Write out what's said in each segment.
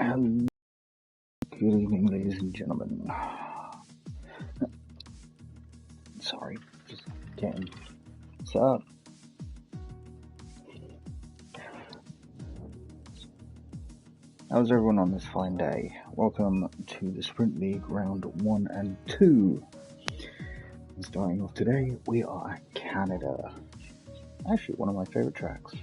And good evening, ladies and gentlemen. Sorry, just getting set up. How's everyone on this fine day? Welcome to the Sprint League Round 1 and 2. And starting off today, we are at Canada. Actually, one of my favourite tracks.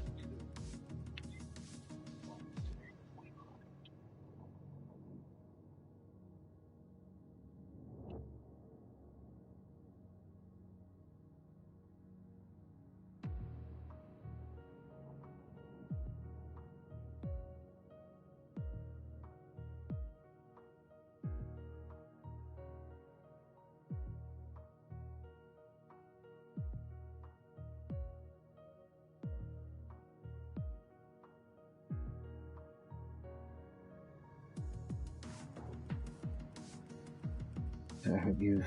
I hope you've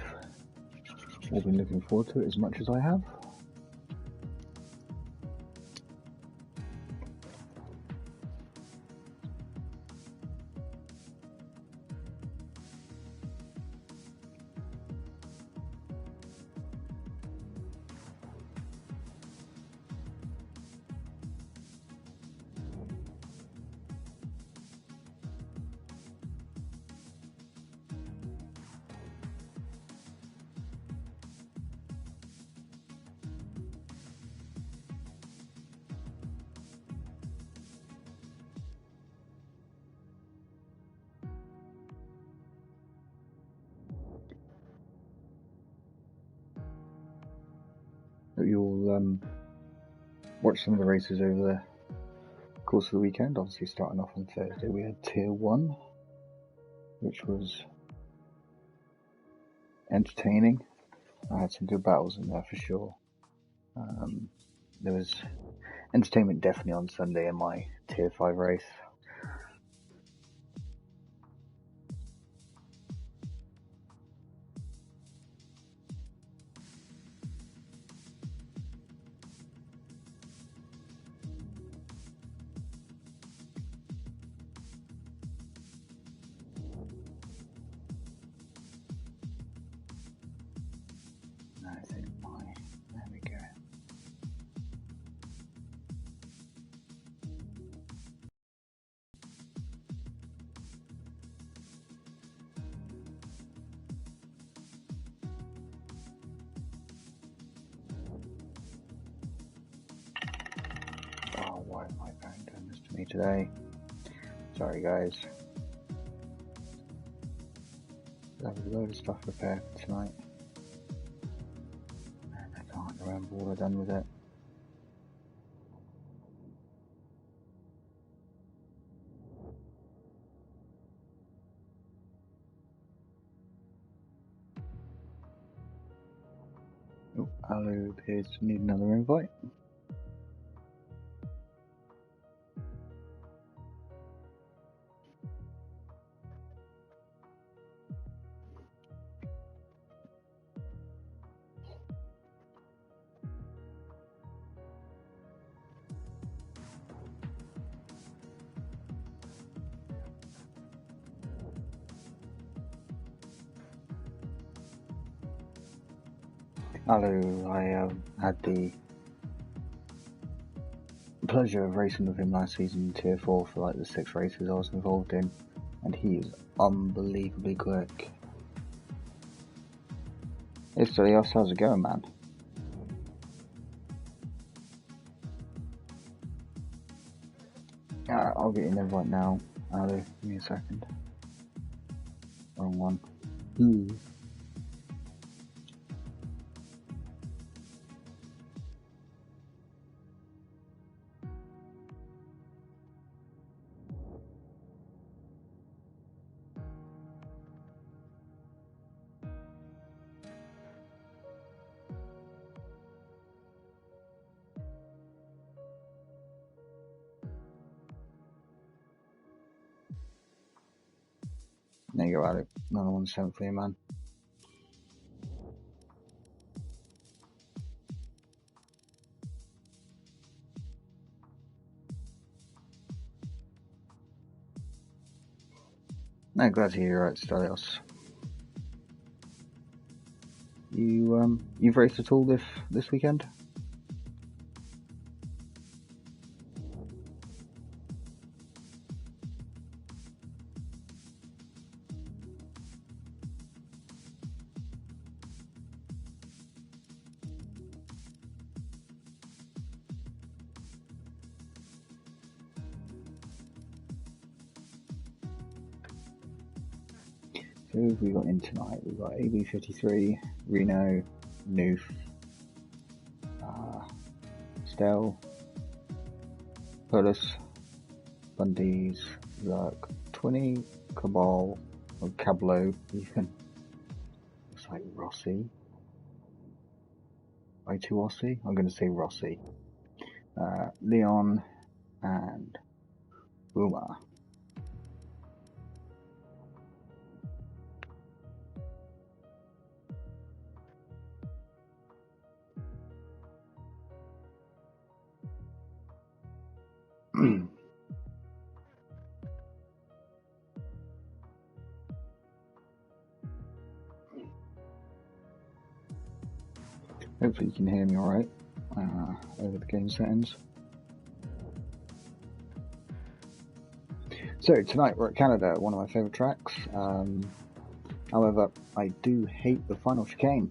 all been looking forward to it as much as I have. You'll watch some of the races over the course of the weekend. Obviously, starting off on Thursday, we had Tier 1, which was entertaining. I had some good battles in there for sure. There was entertainment definitely on Sunday in my Tier 5 race. There we go. Oh, why is my phone doing this to me today? Sorry guys. I have a load of stuff prepared for tonight. And I can't remember what I've done with it. Oh, Aero appears to need another invite. Hello, I had the pleasure of racing with him last season in Tier 4 for like the 6 races I was involved in, and he is unbelievably quick. Hey Stelios, how's it going, man? I'll get you an invite now. Hello, give me a second. Wrong one. There you go, Alec. Another 1 for you, man. No, glad to hear you're right, Stelios. You've raced at all this weekend? So who have we got in tonight? We've got AB53, Reno, Noof, Stel, Pullis, Bundy's, Zerk, 20, Cabal, or Cablo, even. Looks like Rossi. I2Rossi? I'm going to say Rossi. Leon, and Boomer. Hopefully you can hear me alright over the game settings. So tonight we're at Canada, one of my favourite tracks. However, I do hate the final chicane.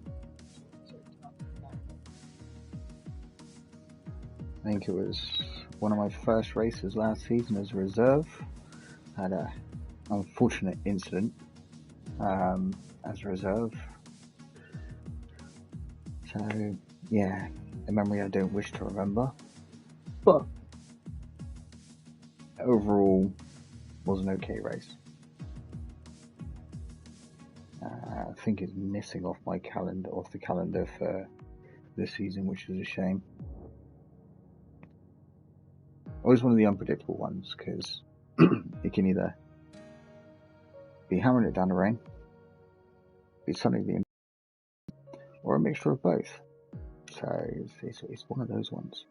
I think it was one of my first races last season as a reserve. Had an unfortunate incident as a reserve. So, yeah, a memory I don't wish to remember. But overall, was an okay race. I think it's missing off the calendar for this season, which is a shame. Always one of the unpredictable ones, because it can either be hammering it down the rain, be sunny the or a mixture of both. So it's one of those ones.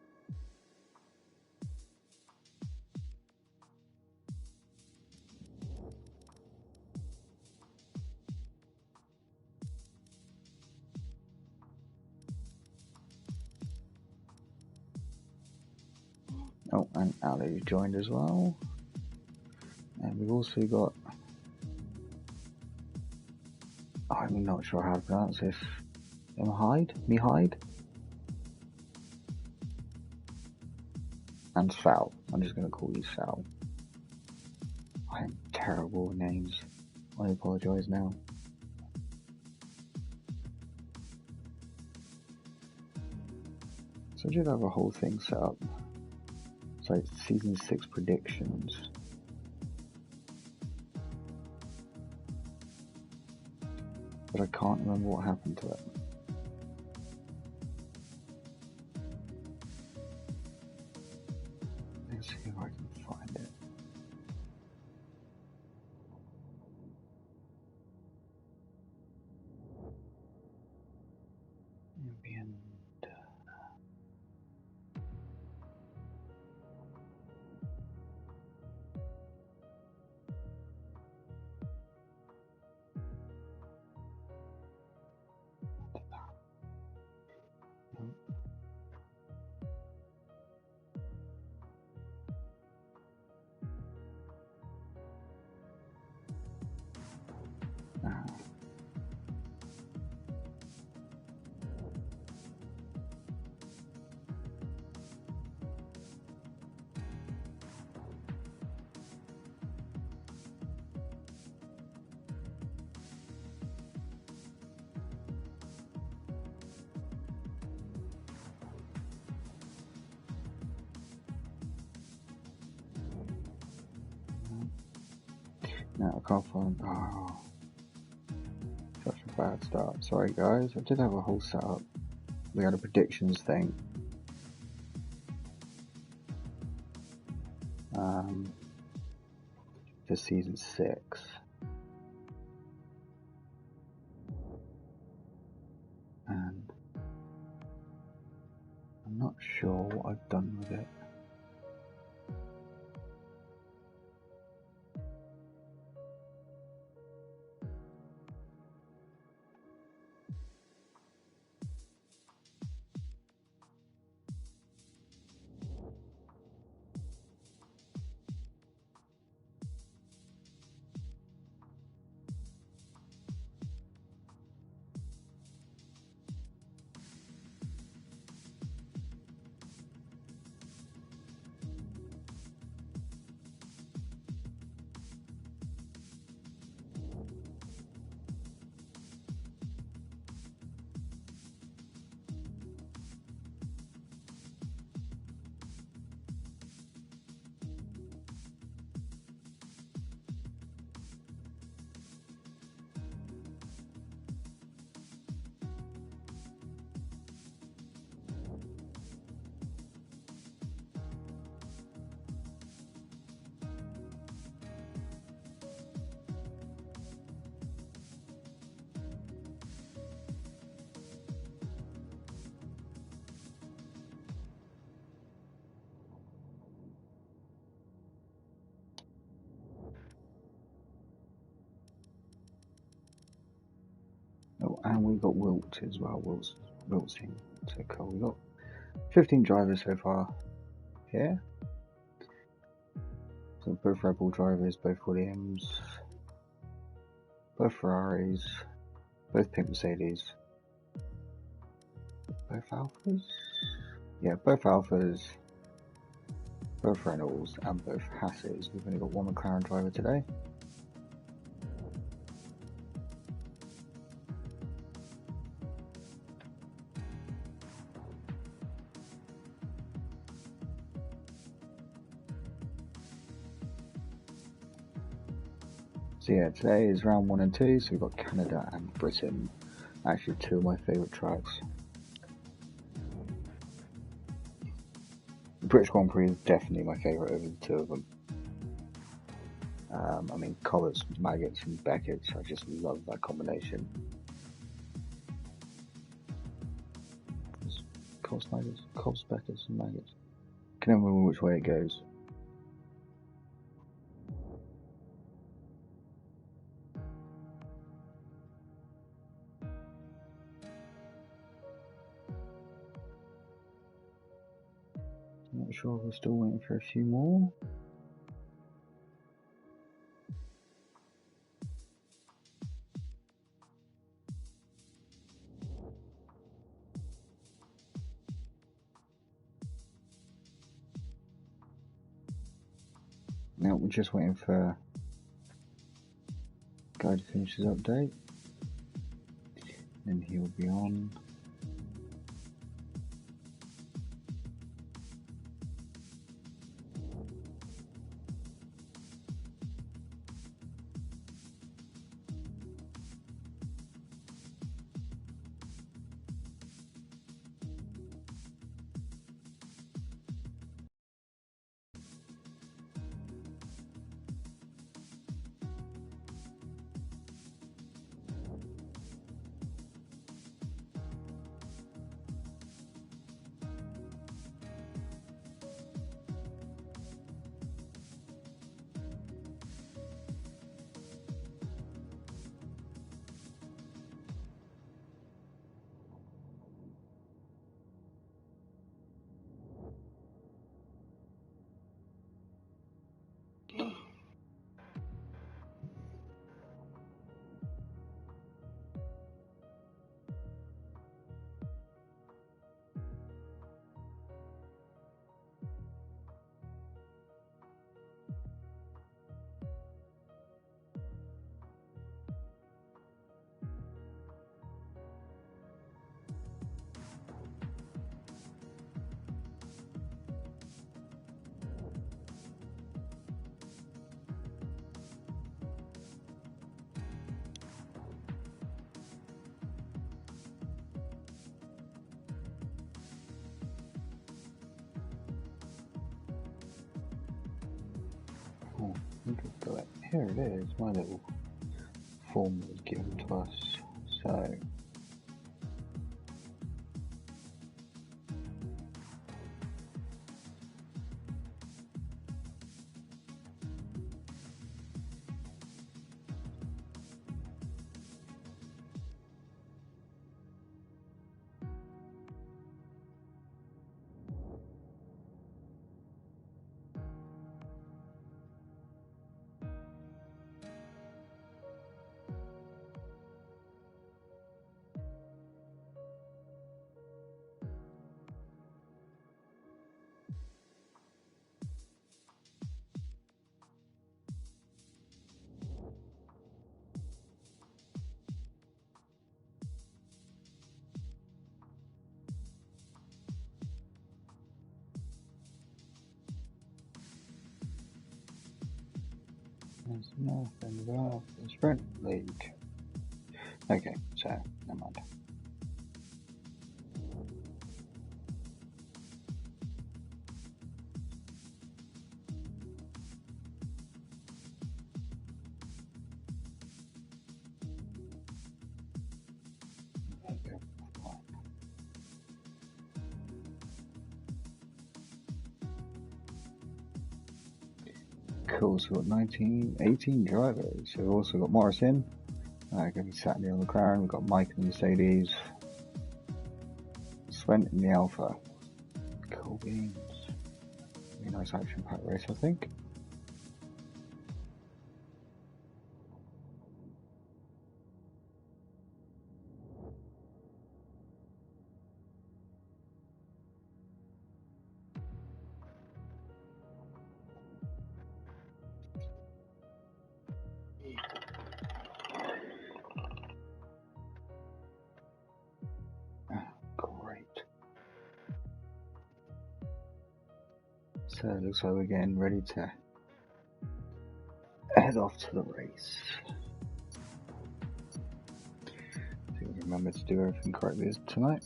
Oh, and Ali joined as well. And we've also got, I'm not sure how to pronounce this, Mihide? And Sal. I'm just going to call you Sal. I am terrible with names. I apologise now. So I did have a whole thing set up. It's like season 6 predictions. But I can't remember what happened to it. Let's see if I can find it. No, I can't find. Oh, such a bad start. Sorry, guys. I did have a whole setup. We had a predictions thing. For season 6. And I'm not sure what I've done with it. and we've got Wilt as well. Wilt's team. So cool. We've got 15 drivers so far here. So both Red Bull drivers, both Williams, both Ferraris, both pink Mercedes, both Alphas? Yeah, both Alphas, both Renaults, and both Hasses. We've only got one McLaren driver today. So yeah, today is round 1 and 2, so we've got Canada and Britain. Actually, two of my favourite tracks. The British Grand Prix is definitely my favourite over the two of them. I mean, Collets, Maggots and Beckett's, I just love that combination. Collets, Beckett's and Maggots. Can never remember which way it goes. I'm not sure if we're still waiting for a few more. Now we're just waiting for Guy to finish his update. And he will be on. Oh, here it is, my little form was given to us. So there's nothing about the Sprint League. Okay, so never mind. Cool, so we've got 18 drivers. So we've also got Morris in, Gonna be sat near on the McLaren. We've got Mike in the Mercedes. Sven in the Alpha. Cool beans. Really nice action-packed race, I think. Great. So it looks like we're getting ready to head off to the race. I think we remember to do everything correctly tonight.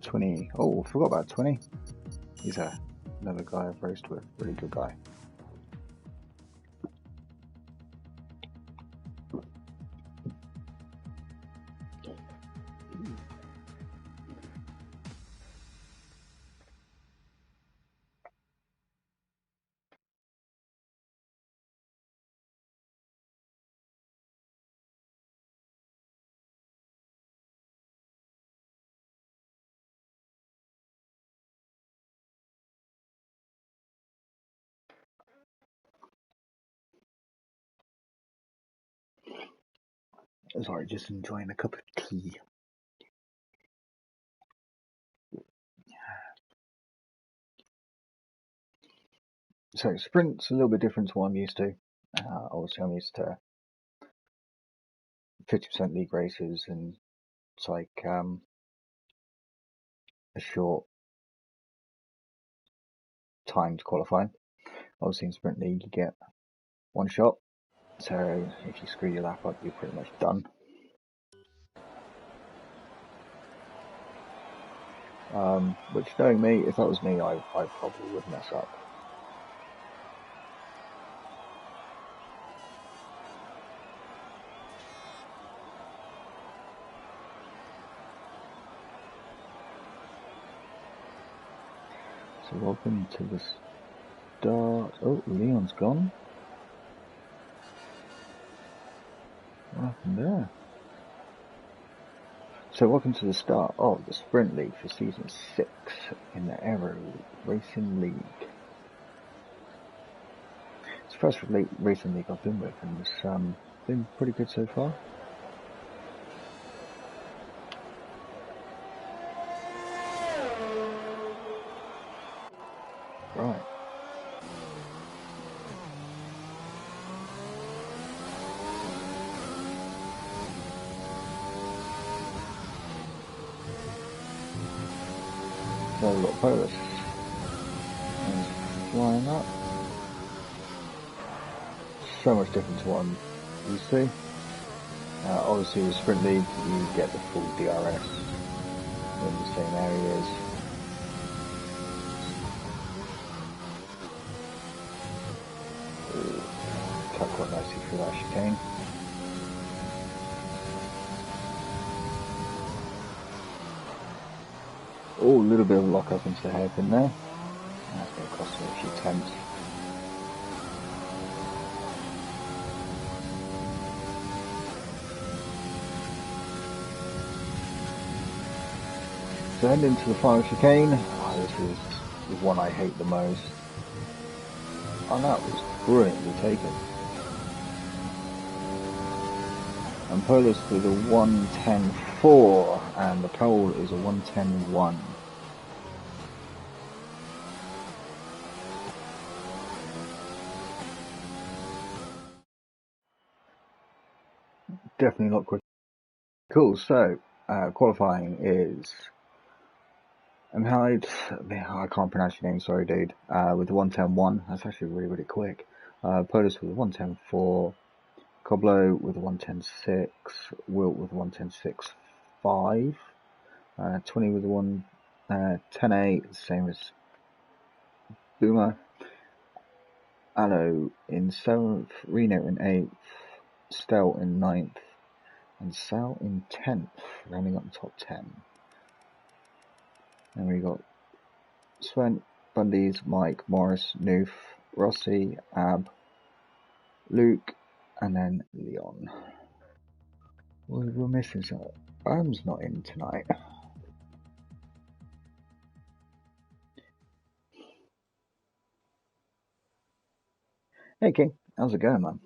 20. Oh, forgot about 20. He's another guy I've raced with. Really good guy. Sorry, just enjoying a cup of tea. So sprint's a little bit different to what I'm used to. Obviously, I'm used to 50% league races, and it's like a short time to qualify. Obviously, in sprint league, you get one shot. So if you screw your lap up, you're pretty much done. Which, knowing me, if that was me, I probably would mess up. So welcome to the start. Oh, Leon's gone. What happened there? So welcome to the start of the Sprint League for Season 6 in the Aero Racing League. It's the first racing league I've been with, and it's been pretty good so far. Right. So we've got Perf flying up. So much different to what I'm used to. Obviously with Sprint League you get the full DRS in the same areas. Cut quite nicely through that chicane. Oh, a little bit of lock up into the hairpin there. That's going to cost me a few tenths. So heading into the final chicane. Oh, this is the one I hate the most. Oh, that was brilliantly taken. And Polis with a 1:10.4 and the pole is a 1:10.1. Definitely not quick. Cool, so qualifying is Amhide, I can't pronounce your name, sorry dude, with the 1:10.1. That's actually really quick. Polis with a 1:10.4. Coblo with a 1:10.6, Wilt with a 1:10.6.5, 20 with a 1:10.8, same as Boomer. Allo in 7th, Reno in 8th, Stel in 9th, and Sal in 10th, rounding up the top 10. And we got Sven, Bundy's, Mike, Morris, Noof, Rossi, Ab, Luke, and then Leon. We're missing something. Arm's not in tonight. Hey King, how's it going, man?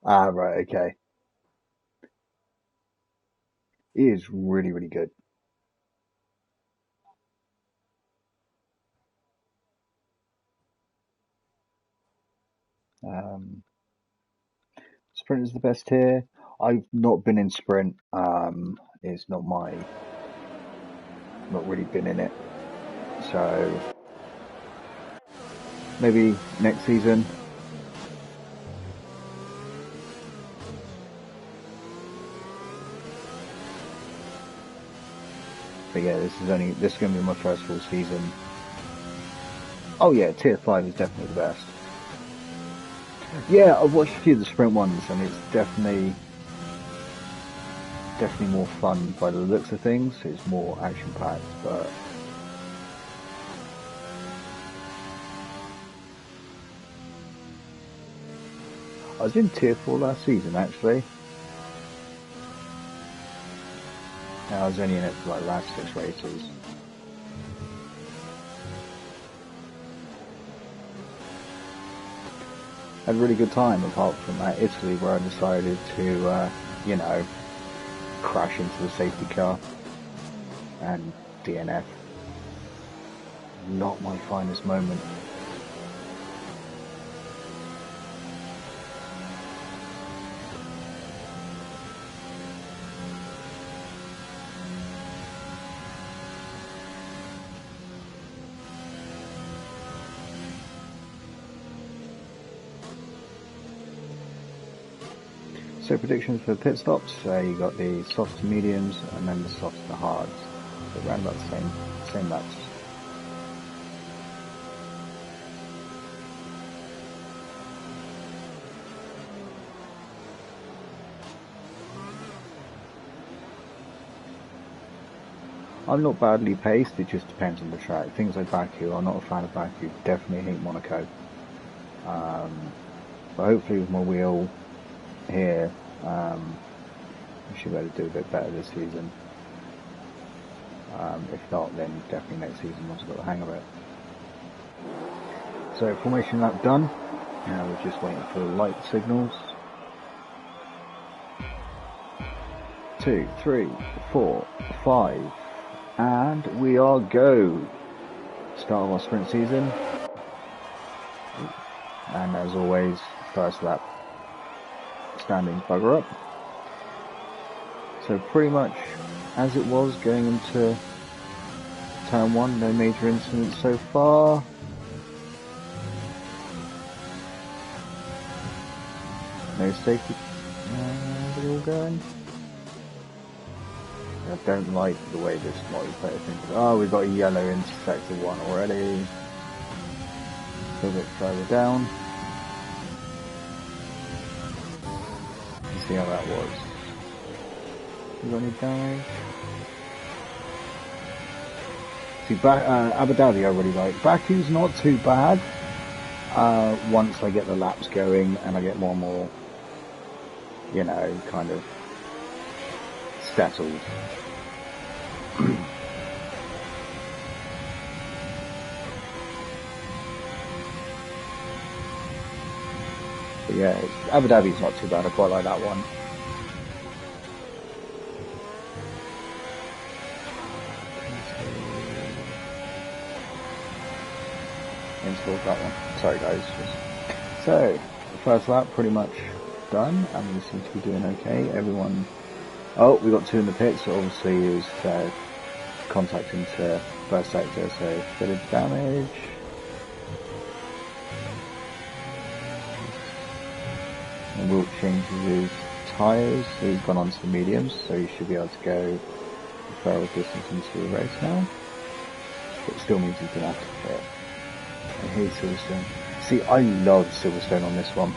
Ah, right, okay. He is really, really good. Um, Sprint is the best here. I've not been in Sprint. It's not really been in it. So maybe next season. But yeah, this is going to be my first full season. Oh yeah, Tier 5 is definitely the best. Yeah, I've watched a few of the Sprint ones, and it's definitely more fun by the looks of things. It's more action packed, but I was in Tier 4 last season actually. And I was only in it for like last 6 races. Had a really good time apart from that Italy where I decided to, you know, crash into the safety car and DNF. Not my finest moment. So predictions for the pit stops, you got the softs to mediums and then the softs to hards. So around about the same laps. I'm not badly paced, it just depends on the track. Things like Baku, I'm not a fan of Baku, definitely hate Monaco. But hopefully with my wheel here, we should be able to do a bit better this season. If not, then definitely next season once I've got the hang of it. So formation lap done. Now we're just waiting for the light signals. 2, 3, 4, 5, and we are go. Start of our sprint season. And as always, first lap standings bugger up. So pretty much as it was going into turn 1, no major incidents so far. No safety. How's it all going? I don't like the way this multiplayer thing is. Oh, we've got a yellow in sector 1 already. A little bit further down. Let's see how that was. You got any damage? See, Abu Dhabi I really like. Baku's not too bad. Once I get the laps going and I get more and more, you know, kind of settled. But yeah, Abu Dhabi's not too bad. I quite like that one. Installed that one. Sorry guys. So, the first lap pretty much done, and we seem to be doing okay. Everyone. Oh, we got 2 in the pit, so obviously he was contact into first sector, so bit of damage. And Wilt changes his tyres, so he's gone on to the mediums, so he should be able to go a further distance into the race now. But it still means he's going to have to pit. And here's Silverstone. See, I love Silverstone on this one.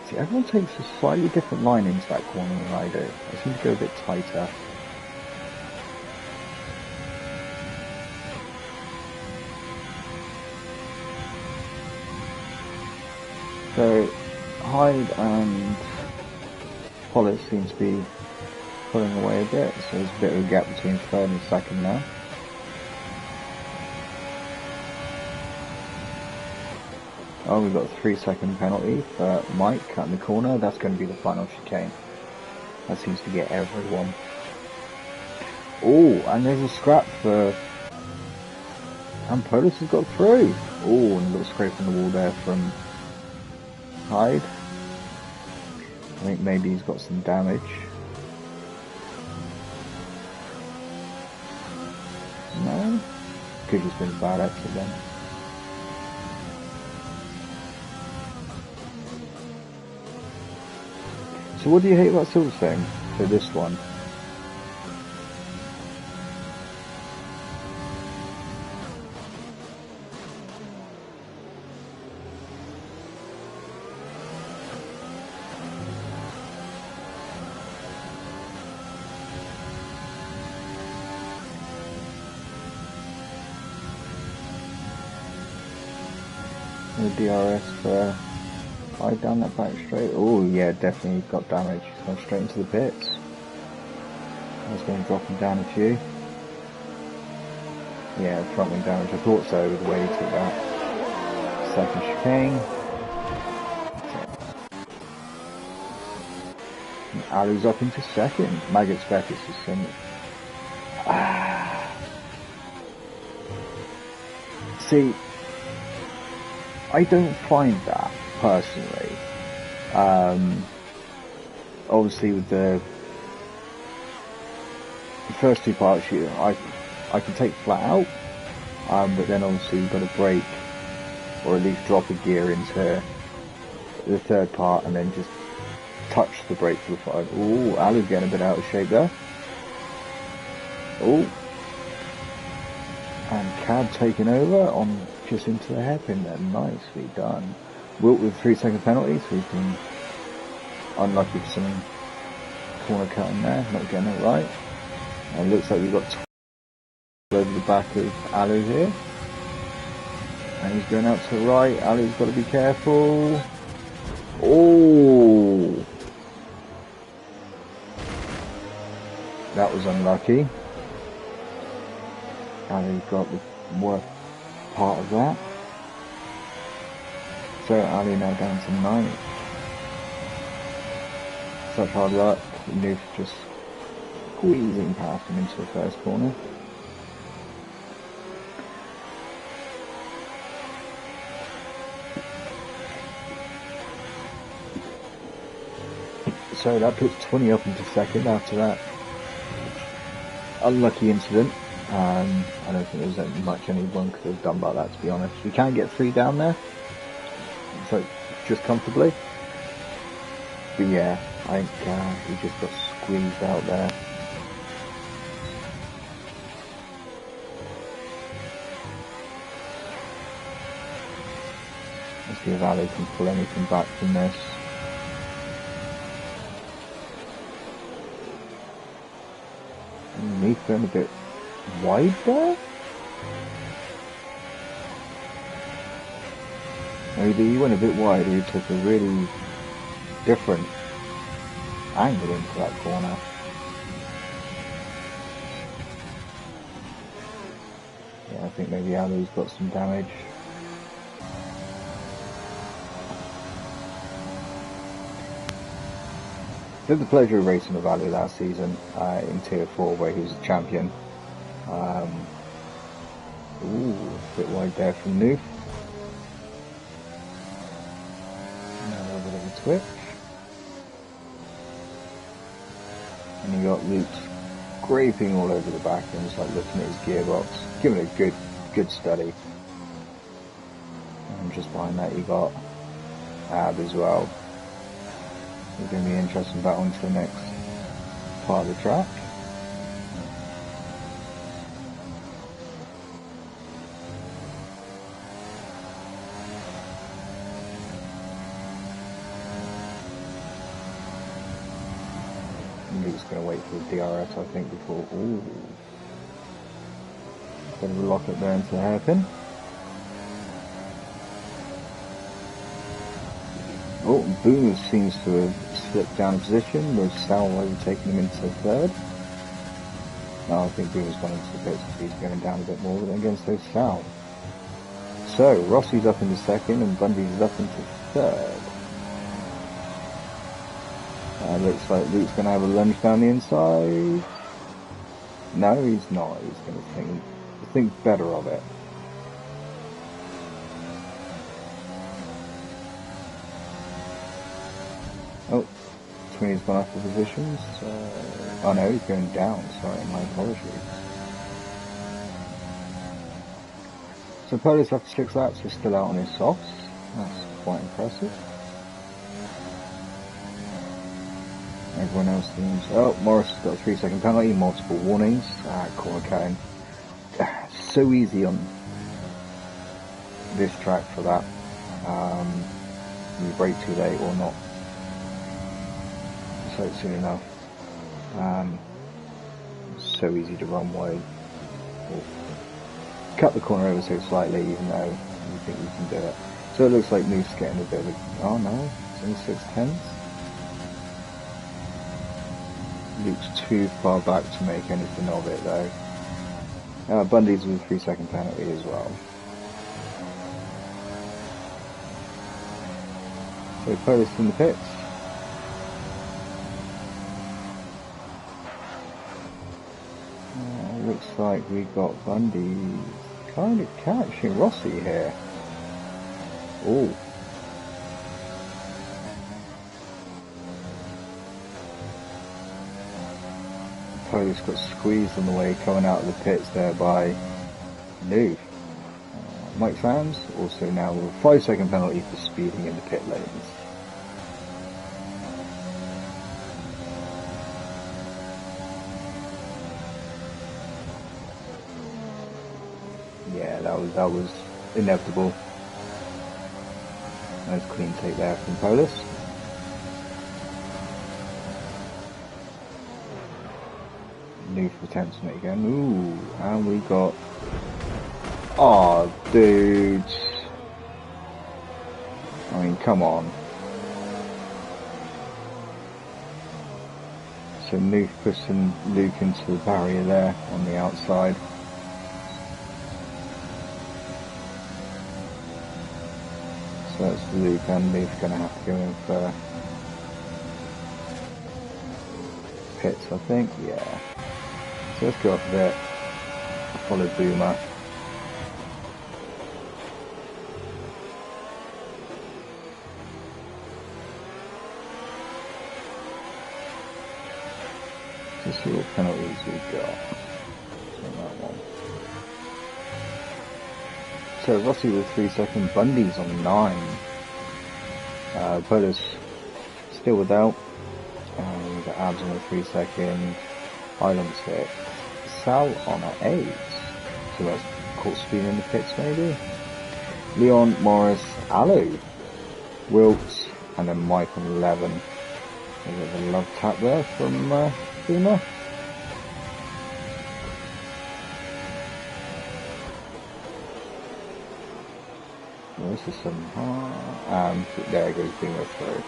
See, everyone takes a slightly different line into that corner than I do. I seem to go a bit tighter. So, Hyde and Hollis seem to be pulling away a bit, so there's a bit of a gap between third and second now. Oh, we've got a 3-second penalty for Mike cutting the corner. That's going to be the final chicane. That seems to get everyone. Oh, and there's a scrap for... And Polis has got through. Oh, and a little scrape on the wall there from Hyde. I think maybe he's got some damage. No? Could just been a bad exit then. So what do you hate about Silverstone for this one? The DRS for Hyde down that back straight. Oh yeah, definitely got damage. He's gone straight into the pits. I was going to drop him down a few. Yeah, front wing damage. I thought so with the way he took that. Second chicane. And Alu's up into second. Maggot's back is just See, I don't find that personally. Obviously, with the first two parts, I can take flat out, but then obviously you've got to brake, or at least drop a gear into the third part, and then just touch the brake for the final. Ooh, Alu's getting a bit out of shape there. Ooh. And Cab taking over on just into the hairpin there. Nicely done. Wilt with 3-second penalty, so he's been unlucky for some corner cutting there, not getting it right. And it looks like we've got over the back of Alu here. And he's going out to the right. Alu's got to be careful. Oh! That was unlucky. Alu got the worst part of that. So Alu now down to 9th. Such hard luck. Noof just squeezing past him into the first corner. So that puts 20 up into second after that unlucky incident. I don't think there's much anyone could have done about that, to be honest. We can get 3 down there, so just comfortably. But yeah, I think he just got squeezed out there. Let's see if Ali can pull anything back from this. Me going a bit wide there? Maybe he went a bit wide, he took a really different angle into that corner. Yeah, I think maybe Alu's got some damage. I had the pleasure of racing with Alu last season in Tier 4 where he was a champion. Ooh, a bit wide there from Noof. A little bit of a twitch. you got Luke scraping all over the back and just like looking at his gearbox, giving it a good study. And just behind that you got Ab as well. It's going to be an interesting battle into the next part of the track. Luke's going to wait for the DRS, I think, before... Ooh. Bit of a lock-up there into the hairpin. Oh, Boomer seems to have slipped down a position, with Sal overtaking him into third. No, I think Boomer's gone into the pits because he's going down a bit more, but then again so Sal. So, Rossi's up into second and Bundy's up into third. Looks like Luke's going to have a lunge down the inside. No, he's not. He's going to think better of it. Oh, Tweeny's gone off the positions. Oh no, he's going down. Sorry, my apologies. So Polish after 6 laps is still out on his softs. That's quite impressive. Everyone else seems... Oh, Morris has got a 3-second penalty, multiple warnings. Corner cutting. So easy on this track for that. You brake too late or not. So soon enough. So easy to run wide. Or cut the corner ever so slightly, even though you think you can do it. So it looks like Moose getting a bit of a... Oh no, it's only 6/10. Luke's too far back to make anything of it though. Bundy's with a 3-second penalty as well. So Polish in the pits. Looks like we got Bundy kind of catching Rossi here. Oh. Polish got squeezed on the way coming out of the pits there by Noof. Mike Fans also now with a 5-second penalty for speeding in the pit lanes. Yeah, that was inevitable. Nice clean take there from Polish. Noof attempts to make again. Ooh, and we got... Oh, dudes. I mean, come on. So Noof pushing Luke into the barrier there on the outside. So that's Luke and Noof going to have to go in for pits, I think. Yeah. So let's go up a bit. Follow Boomer. Let's see what penalties we've got. That one. So Rossi with 3-second, Bundy's on 9. Polish still without. We've got Abs on a 3-second. Island 6. Sal on an 8. So that's caught speed in the pits maybe. Leon, Morris, Alu, Wilkes, and then Mike on 11. There's a love tap there from Boomer. Well, this is some there goes Boomer through.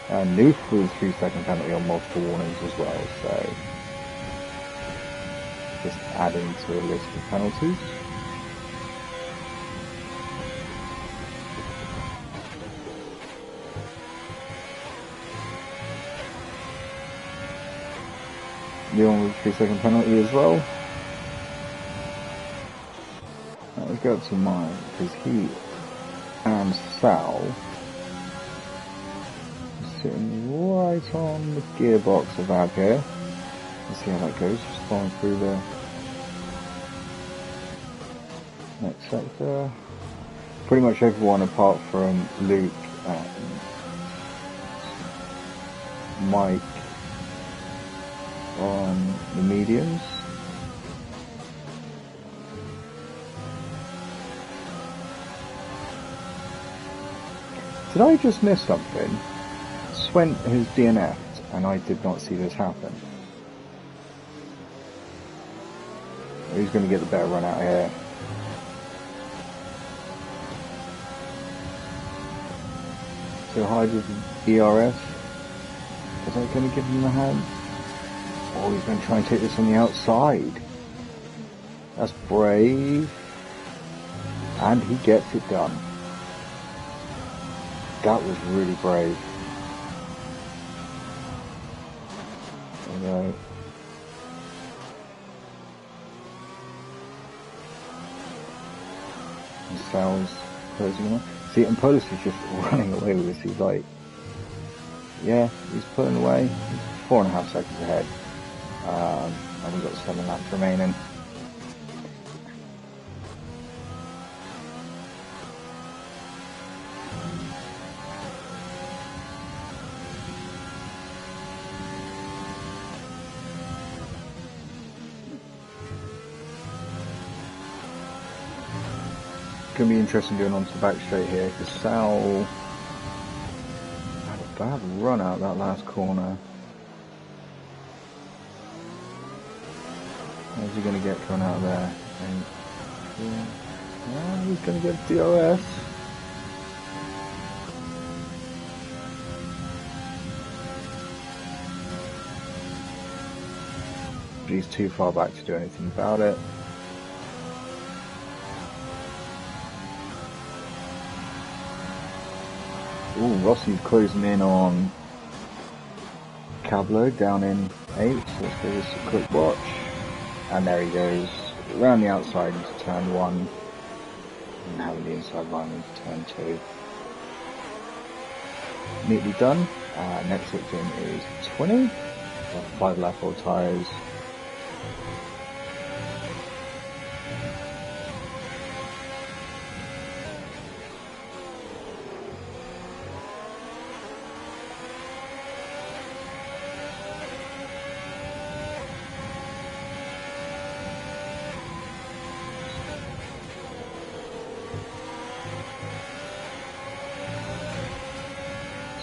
And Noof with a 3-second penalty on multiple warnings as well, so just adding to a list of penalties. Leon with a 3-second penalty as well. Let's go up to mine, because he and Sal are sitting right right on the gearbox of Aero. Let's see how that goes. Just flying through the next sector. Pretty much everyone apart from Luke and Mike on the mediums. Did I just miss something? Swent has DNF'd and I did not see this happen. Who's going to get the better run out here? So high with the ERS. Is that going to give him a hand? Oh, he's going to try and take this on the outside. That's brave. And he gets it done. That was really brave. Alright. And Sal's closing on. See, and Polis is just running away with this. He's like, yeah, he's pulling away. He's 4.5 seconds ahead. And we've got 7 laps remaining. Going to be interesting going on to the back straight here because Sal had a bad run out that last corner. How's he going to get thrown out of there? Yeah, he's going to get DRS. But he's too far back to do anything about it. Ooh, Rossi's closing in on Cablo down in 8, so let's give this a quick watch. And there he goes, around the outside into turn 1, and having the inside line into turn 2. Neatly done. Next victim is 20, 5 lap old tyres.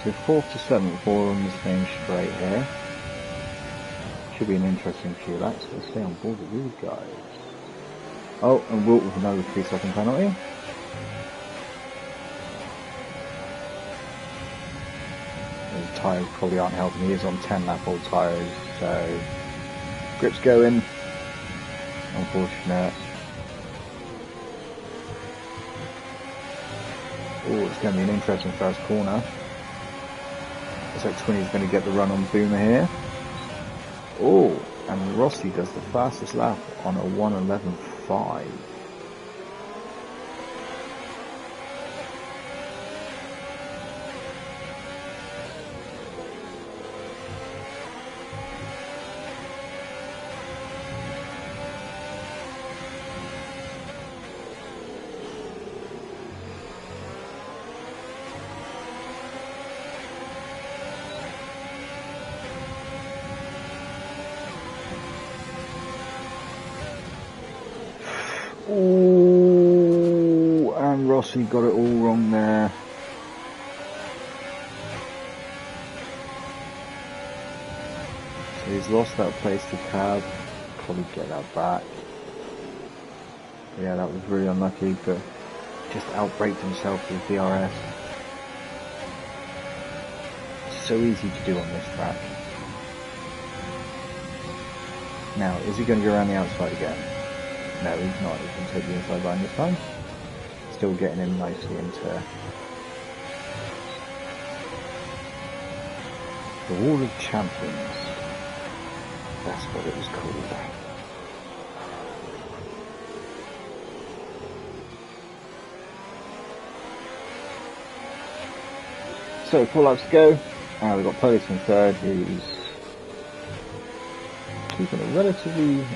So 4th to 7th, all on the same straight here. Should be an interesting few laps. Let's stay on board with these guys. Oh, and Wilt with another 3-second penalty. His tyres probably aren't helping. He is on 10 lap old tyres, so grip's going. Unfortunate. Oh, it's going to be an interesting first corner. Looks like 20 is going to get the run on Boomer here. Oh, and Rossi does the fastest lap on a 1:11.5. Ooh, and Rossi got it all wrong there. So he's lost that place to Cab. Probably get that back. Yeah, that was really unlucky, but just outbraked himself with DRS. So easy to do on this track. Now, is he going to go around the outside again? No, he's not. He's going to take the inside line this time. Still getting him nicely into the Wall of Champions. That's what it was called. So, 4 laps to go. We've got Police in third, who's keeping a relatively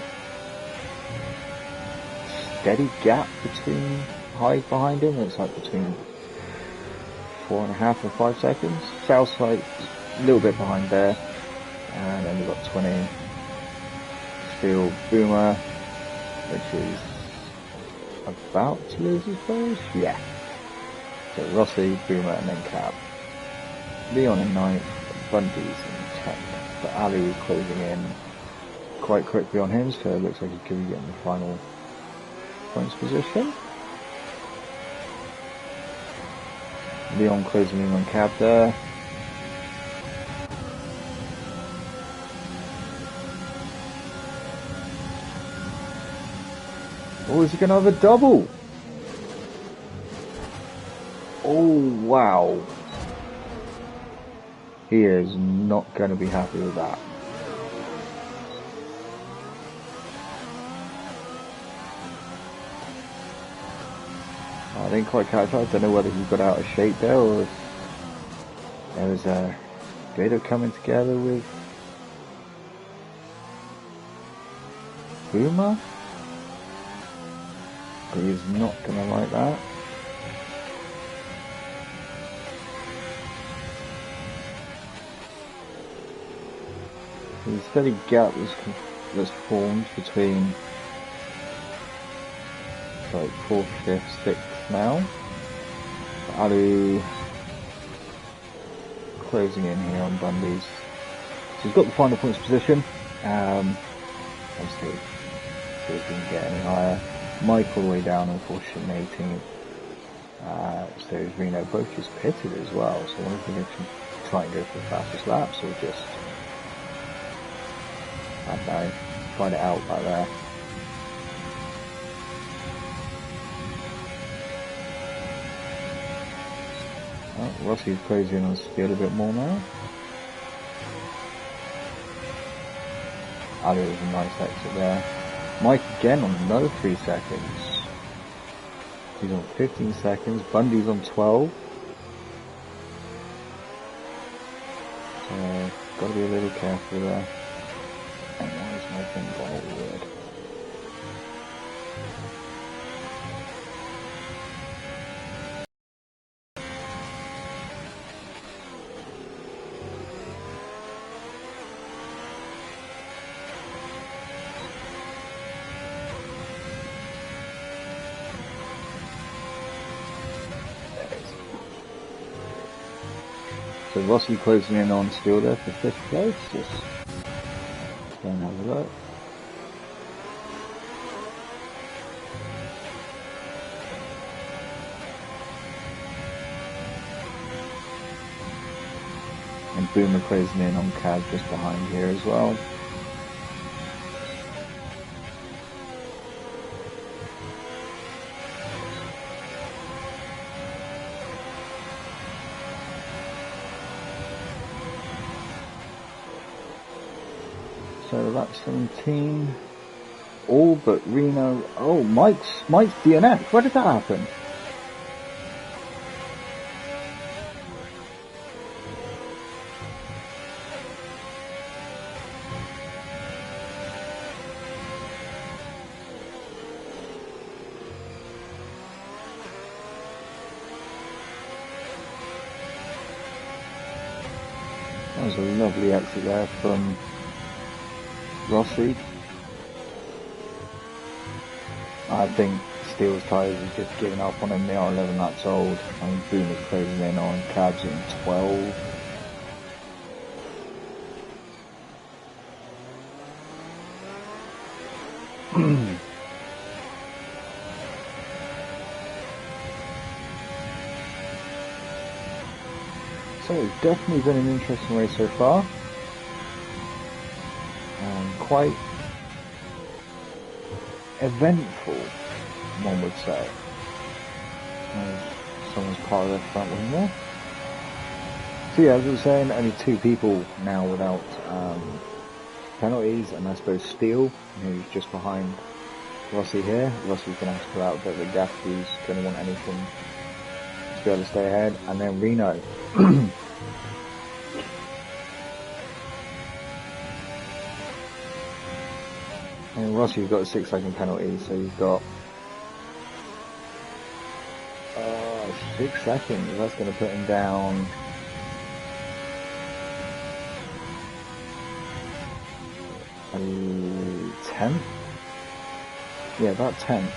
steady gap between Hyde behind him. It's like between 4.5 and 5 seconds. Southside a little bit behind there, and then we've got 20. Still Boomer, which is about to lose his place. Yeah. So Rossi, Boomer, and then Cab. Leon in 9th, Bundy's in 10th, but Ali closing in quite quickly on him, so it looks like he could be getting the final points position. Leon closing in on Cab there. Oh, is he going to have a double? Oh, wow. He is not going to be happy with that. I didn't quite catch that. I don't know whether he got out of shape there or if there was a bit of coming together with Boomer. But he's not going to like that. The steady gap was formed between like 4th, 5th, 6th now. Alu closing in here on Bundy's. So he's got the final points position. Obviously, see if we can get any higher. Mike all the way down, unfortunately, 18th. So is Reno both just pitted as well. So I wonder if we can try and go for the fastest laps or just, I don't know, find it out right there. Oh, Rossi's closing in on speed a bit more now. Ali was a nice exit there. Mike again on another 3 seconds. He's on 15 seconds. Bundy's on 12. So, got to be a little careful there. And why is my thing gone all weird? So Rossi closing in on Steele there for 5th place. Just go and have a look. And Boomer closing in on Cab just behind here as well. So that's 17. All but Reno. Oh, Mike's DNF. Where did that happen? That was a lovely exit there from Rossi. I think Steele's tyres has just given up on him. They are 11 laps old. I mean, Boomer's closing in on Cabs in 12. So it's definitely been an interesting race so far. Quite eventful, one would say. Someone's part of the front wing there. So yeah, as I was saying, only 2 people now without penalties, and I suppose Steele, who's just behind Rossi here. Rossi's going to have to put out a bit of a gap if he's going to want anything to be able to stay ahead. And then Reno. And Rossi's got a 6-second penalty, so you've got 6 seconds. That's going to put him down. A 10th? Yeah, about 10th.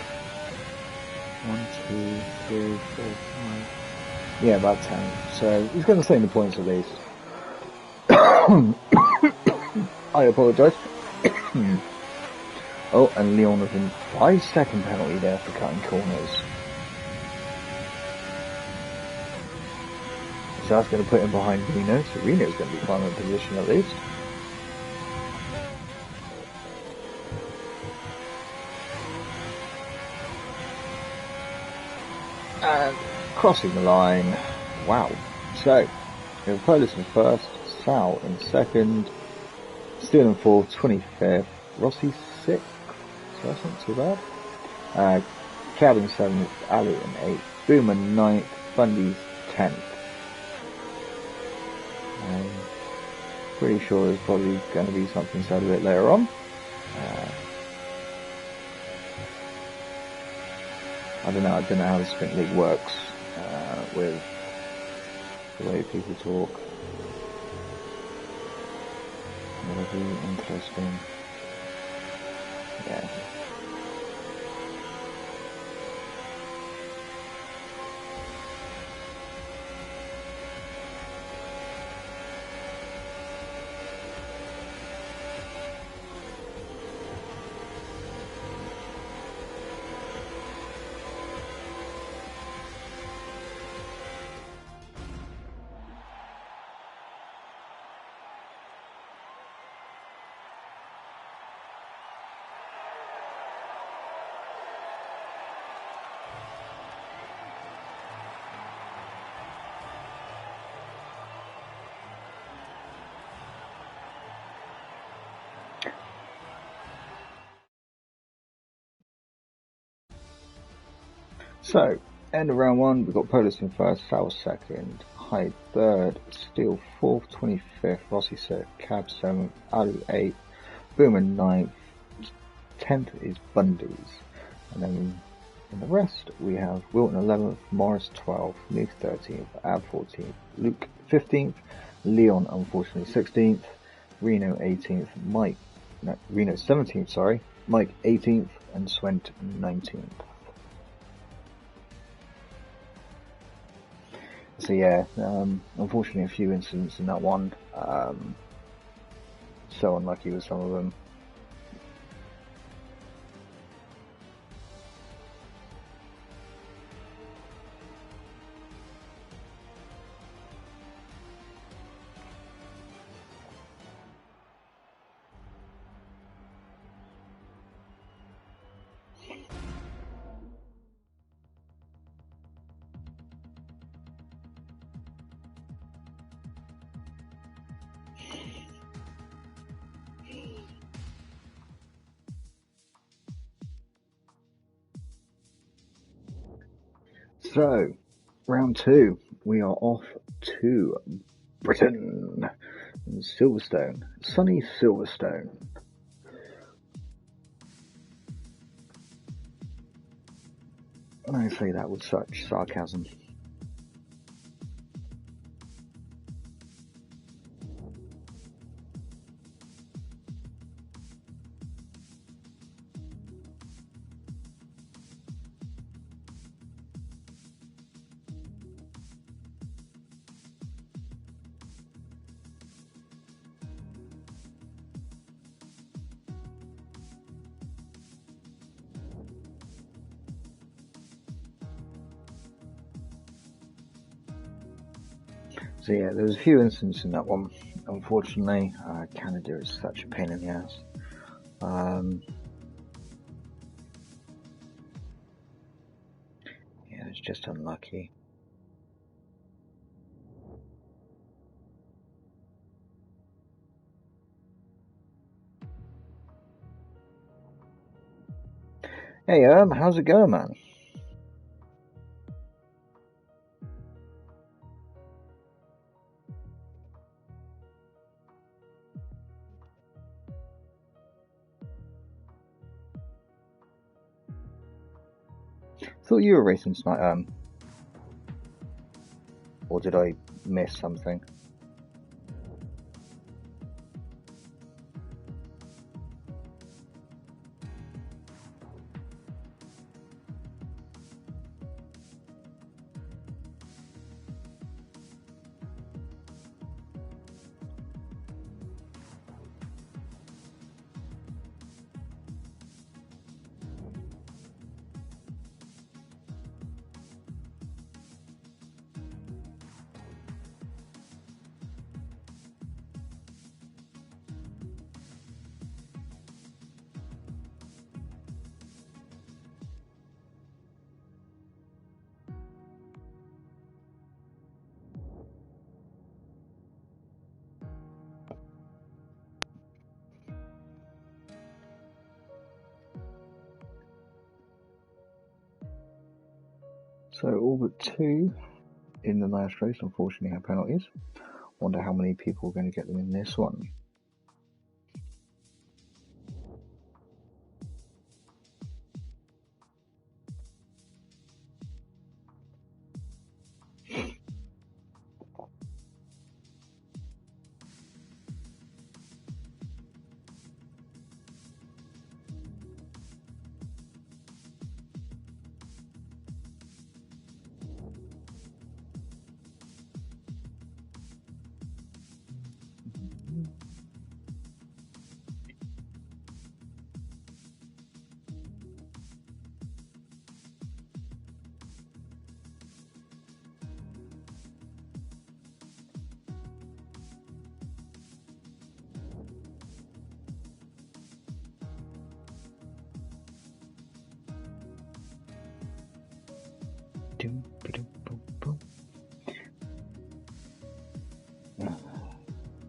1, 2, 3, 4, 5. Yeah, about 10. So he's going to stay in the points at least. I apologise. Oh, and Leon with a 5-second penalty there for cutting corners. So that's going to put him behind Reno. So Reno's going to be climbing position at least. And crossing the line. Wow. So, we have Polis in first, Sal in second, Steele in fourth, 25th, Rossi 6th, so that's not too bad. Cab in 7th, Ali in 8th, Boomer 9th, Bundy 10th. Pretty sure there's probably going to be something said a bit later on. I don't know how the Sprint League works with the way people talk. That'll be interesting. Yeah. So, end of round 1, we've got Polis in first, Sal second, Hyde third, Steele 4th, 25th, Rossi 6th, Cab 7th, Ali 8th, Boomer 9th, 10th is Bundy's. And then in the rest, we have Wilton 11th, Morris 12th, Luke 13th, Ab 14th, Luke 15th, Leon unfortunately 16th, Reno 18th, Reno 17th, sorry, Mike 18th, and Swent 19th. So yeah, unfortunately a few incidents in that one. So unlucky with some of them. So, round 2, we are off to Britain, Silverstone, sunny Silverstone. I say that with such sarcasm. So yeah, there was a few incidents in that one. Unfortunately, Canada is such a pain in the ass. Yeah, it's just unlucky. Hey, how's it going, man? Thought you were racing tonight, or did I miss something? So all but two in the last race unfortunately have penalties. Wonder how many people are going to get them in this one.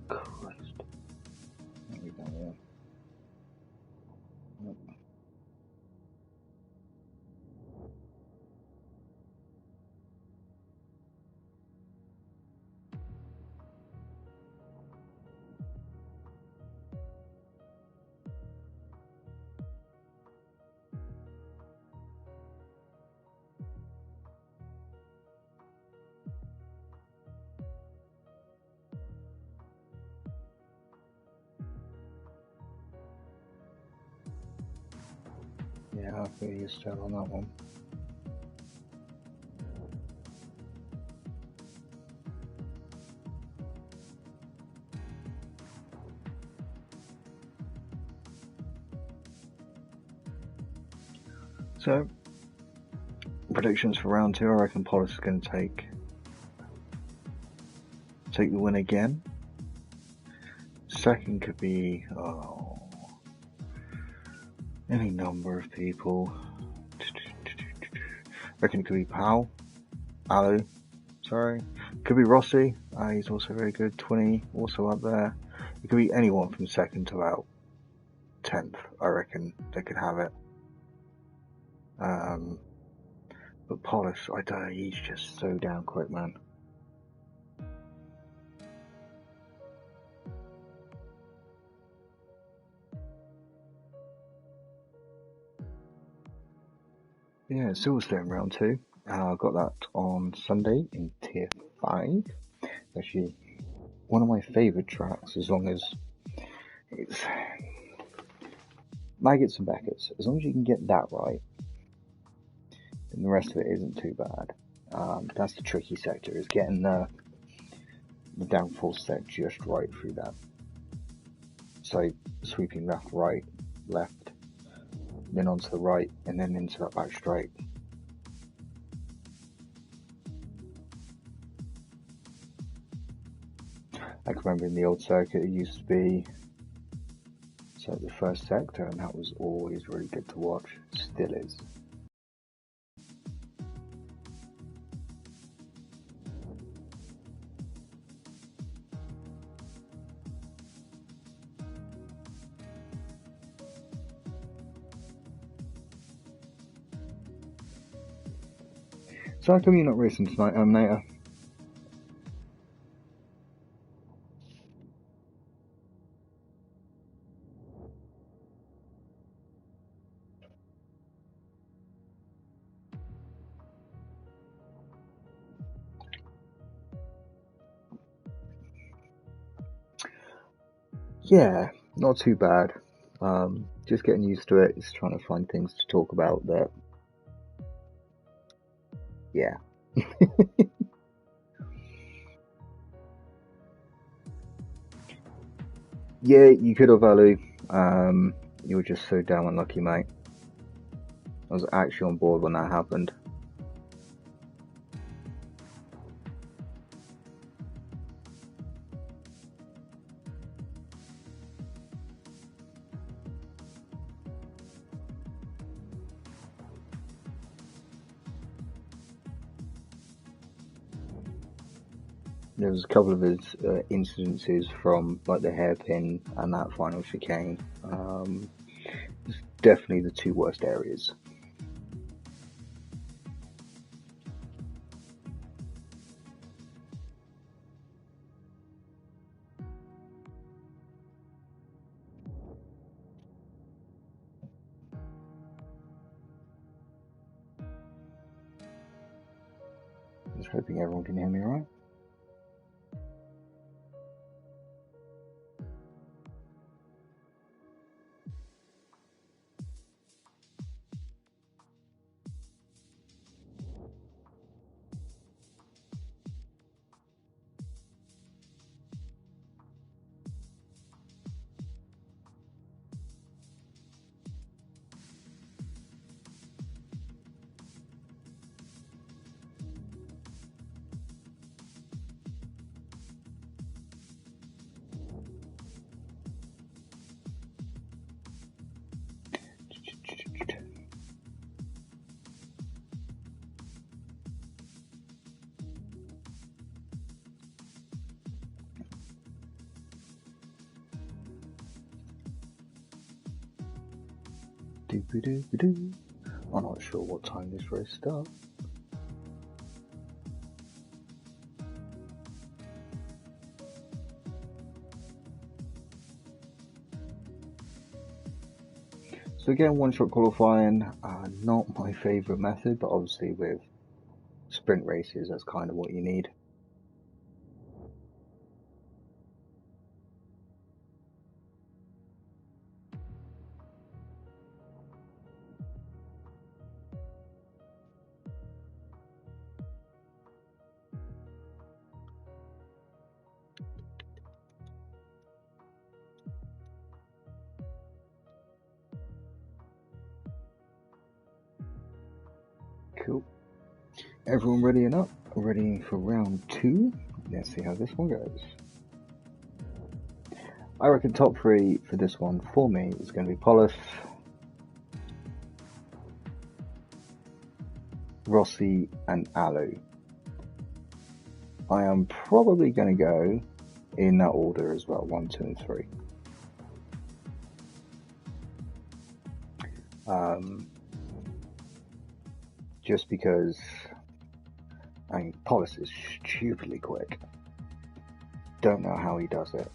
Christ. There we go, yeah. Yeah, I feel you still on that one. So, predictions for round two. I reckon Polis is going to take the win again. Second could be any number of people. I reckon it could be Alu, sorry. Could be Rossi, he's also very good. 20, also up there. It could be anyone from second to about 10th, I reckon they could have it. But Polis, I don't know, he's just so damn quick, man. Yeah, Silverstone round two. I got that on Sunday in tier 5. Actually, one of my favourite tracks, as long as it's maggots and Beckett's. As long as you can get that right, then the rest of it isn't too bad. That's the tricky sector, is getting the downforce set just right through that. So sweeping left, right, left, then onto the right, and then into that back straight. I can remember in the old circuit it used to be the first sector, and that was always really good to watch. Still is. So how come you're not racing tonight, Nata? Yeah, not too bad. Just getting used to it. Just trying to find things to talk about that. Yeah. Yeah, you could have, Alu. You were just so damn unlucky, mate. I was actually on board when that happened. There was a couple of his incidences from like the hairpin and that final chicane. It's definitely the two worst areas. Just hoping everyone can hear me all right. Doop-a-doop-a-doo. I'm not sure what time this race starts. So again, one-shot qualifying, not my favourite method, but obviously with sprint races, that's kind of what you need. Cool. Everyone ready and up? Ready for round 2? Let's see how this one goes. I reckon top 3 for this one for me is going to be Perf, Rossi, and Alu. I am probably going to go in that order as well, 1, 2, and 3. Just because Perf is stupidly quick. Don't know how he does it.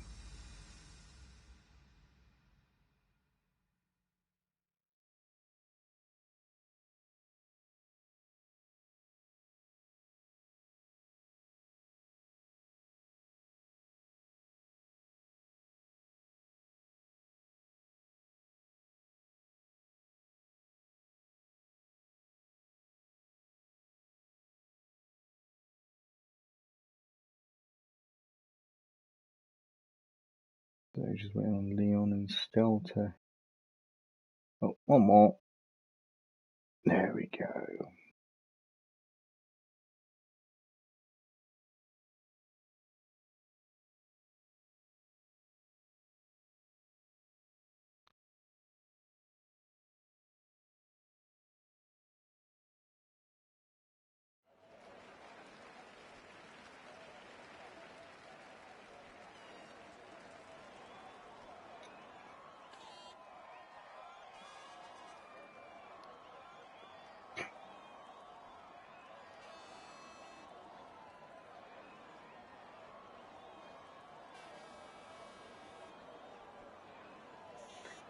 So just waiting on Leon and Stell to... Oh, one more. There we go.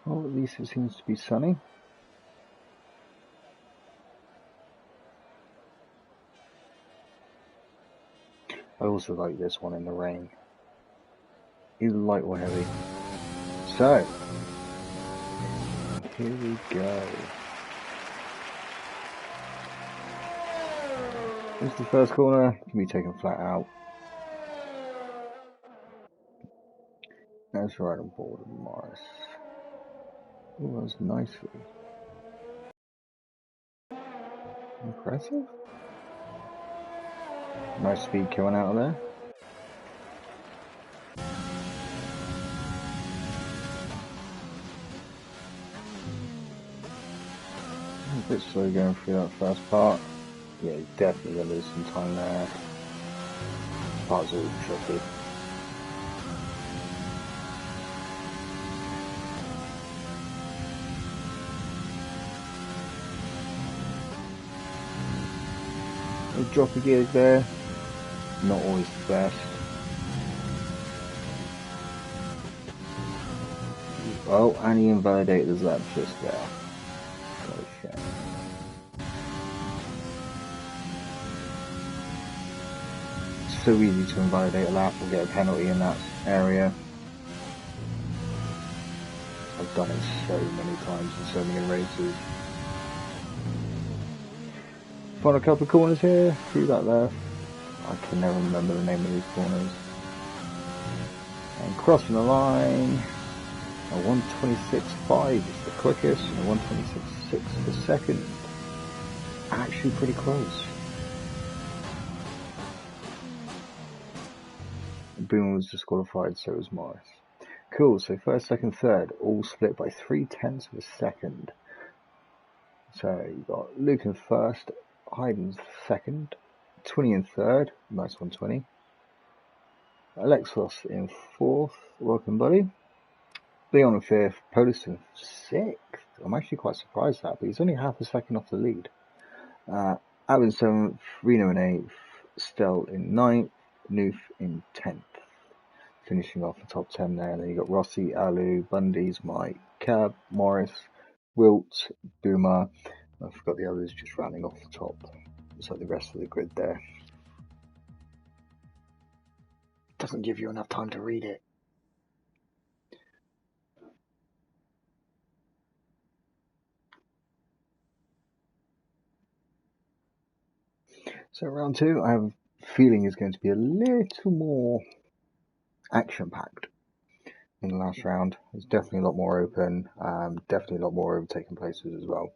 Well, at least it seems to be sunny. I also like this one in the rain. Either light or heavy. So, here we go. This is the first corner, can be taken flat out. That's right on board with Morris. Oh, that's nicely. Impressive. Nice speed coming out of there. A bit slow going through that first part. Yeah, he's definitely going to lose some time there. Part's all tricky. A drop of gears there. Not always the best. Oh, and he invalidated his lap just there. What a shame. It's so easy to invalidate a lap or get a penalty in that area. I've done it so many times in so many races. Final couple of corners here, through that left. I can never remember the name of these corners. And crossing the line, a 1:26.5 is the quickest, and a 1:26.6 the second. Actually pretty close. Boom was disqualified, so was Morris. Cool, so first, second, third, all split by 0.3 of a second. So you got Luke in first, Hayden second, 20 in third, nice 120. Alexos in fourth, welcome buddy. Leon in fifth, Polis in sixth. I'm actually quite surprised at that, but he's only half a second off the lead. Ab in seventh, Reno in eighth, Stell in ninth, Noof in 10th. Finishing off the top 10 there. And then you got Rossi, Alu, Bundy's, Mike, Cab, Morris, Wilt, Boomer. I forgot the others just rounding off the top. It's like the rest of the grid there. Doesn't give you enough time to read it. So round two, I have a feeling is going to be a little more action-packed in the last round. It's definitely a lot more open, definitely a lot more overtaking places as well.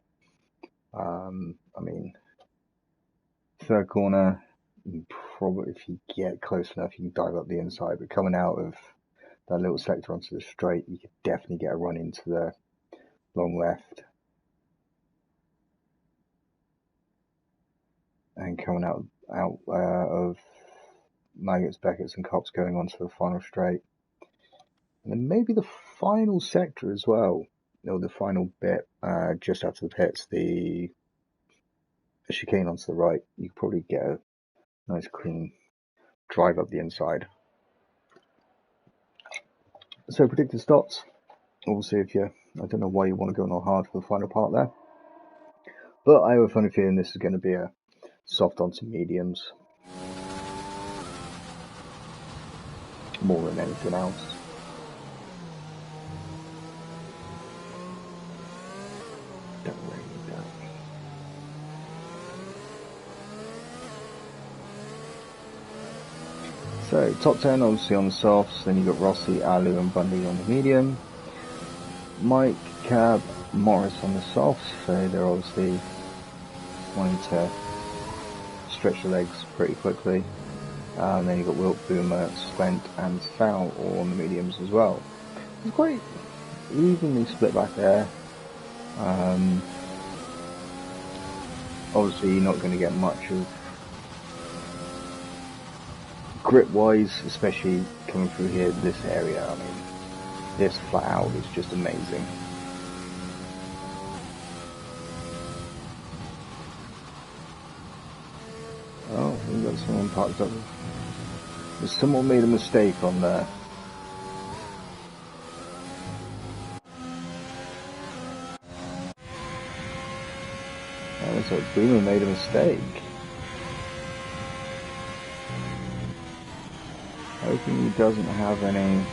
I mean, third corner, probably if you get close enough, you can dive up the inside, but coming out of that little sector onto the straight, you could definitely get a run into the long left. And coming out of Maggots, Beckett's and Cops going onto the final straight. And then maybe the final sector as well, or the final bit, just after the pits, the chicane onto the right, you could probably get a nice clean drive up the inside. So predicted stops, obviously I don't know why you want to go on hard for the final part there, but I have a funny feeling this is going to be a soft onto mediums more than anything else. Don't really need that. So top 10 obviously on the softs, then you've got Rossi, Alu and Bundy on the medium, Mike, Cab, Morris on the softs, so they're obviously wanting to stretch the legs pretty quickly. And then you've got Wilt, Boomer, Swent and Sal all on the mediums as well. It's quite evenly split back there. Obviously you're not going to get much of grip wise, especially coming through here, this area. I mean, this flat out is just amazing. Oh, we've got someone parked up. Someone made a mistake on there. That looks like Boomer made a mistake. Hoping he doesn't have any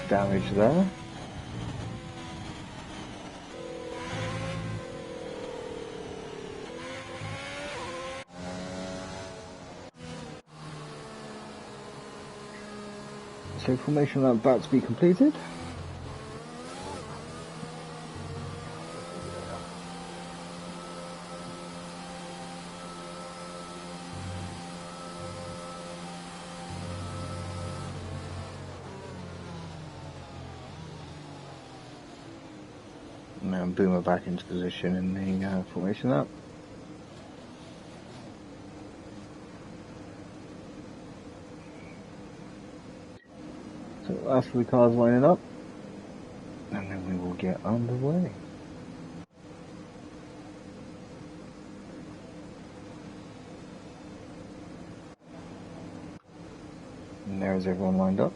damage there. So formation lap about to be completed. And then Boomer back into position in the formation lap. So after the cars lining up, and then we will get underway. And there's everyone lined up.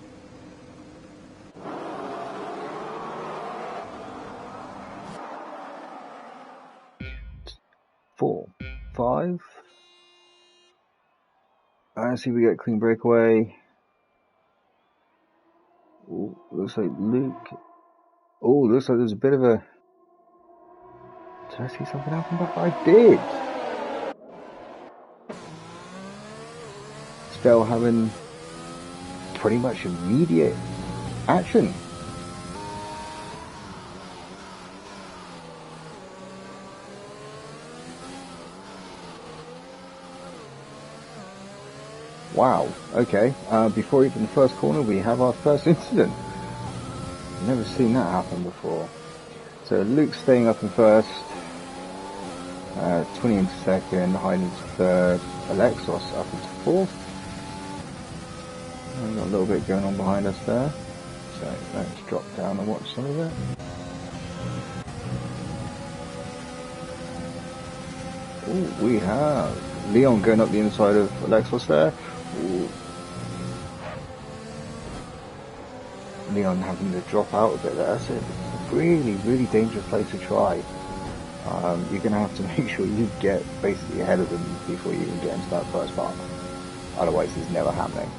Four, five. I see we get clean breakaway. Ooh, looks like Luke. Oh, looks like there's a bit of a. Did I see something happen back? I did. Still having pretty much immediate action. Wow, okay, before even the first corner we have our first incident. Never seen that happen before. So Luke's staying up in first, 20 into second, Hyde into third, Alexos up into fourth. We've got a little bit going on behind us there, so let's drop down and watch some of it. Ooh, we have Leon going up the inside of Alexos there. Ooh. Leon having to drop out a bit there. That's a really, really dangerous place to try. You're going to have to make sure you get basically ahead of them before you even get into that first part. Otherwise it's never happening.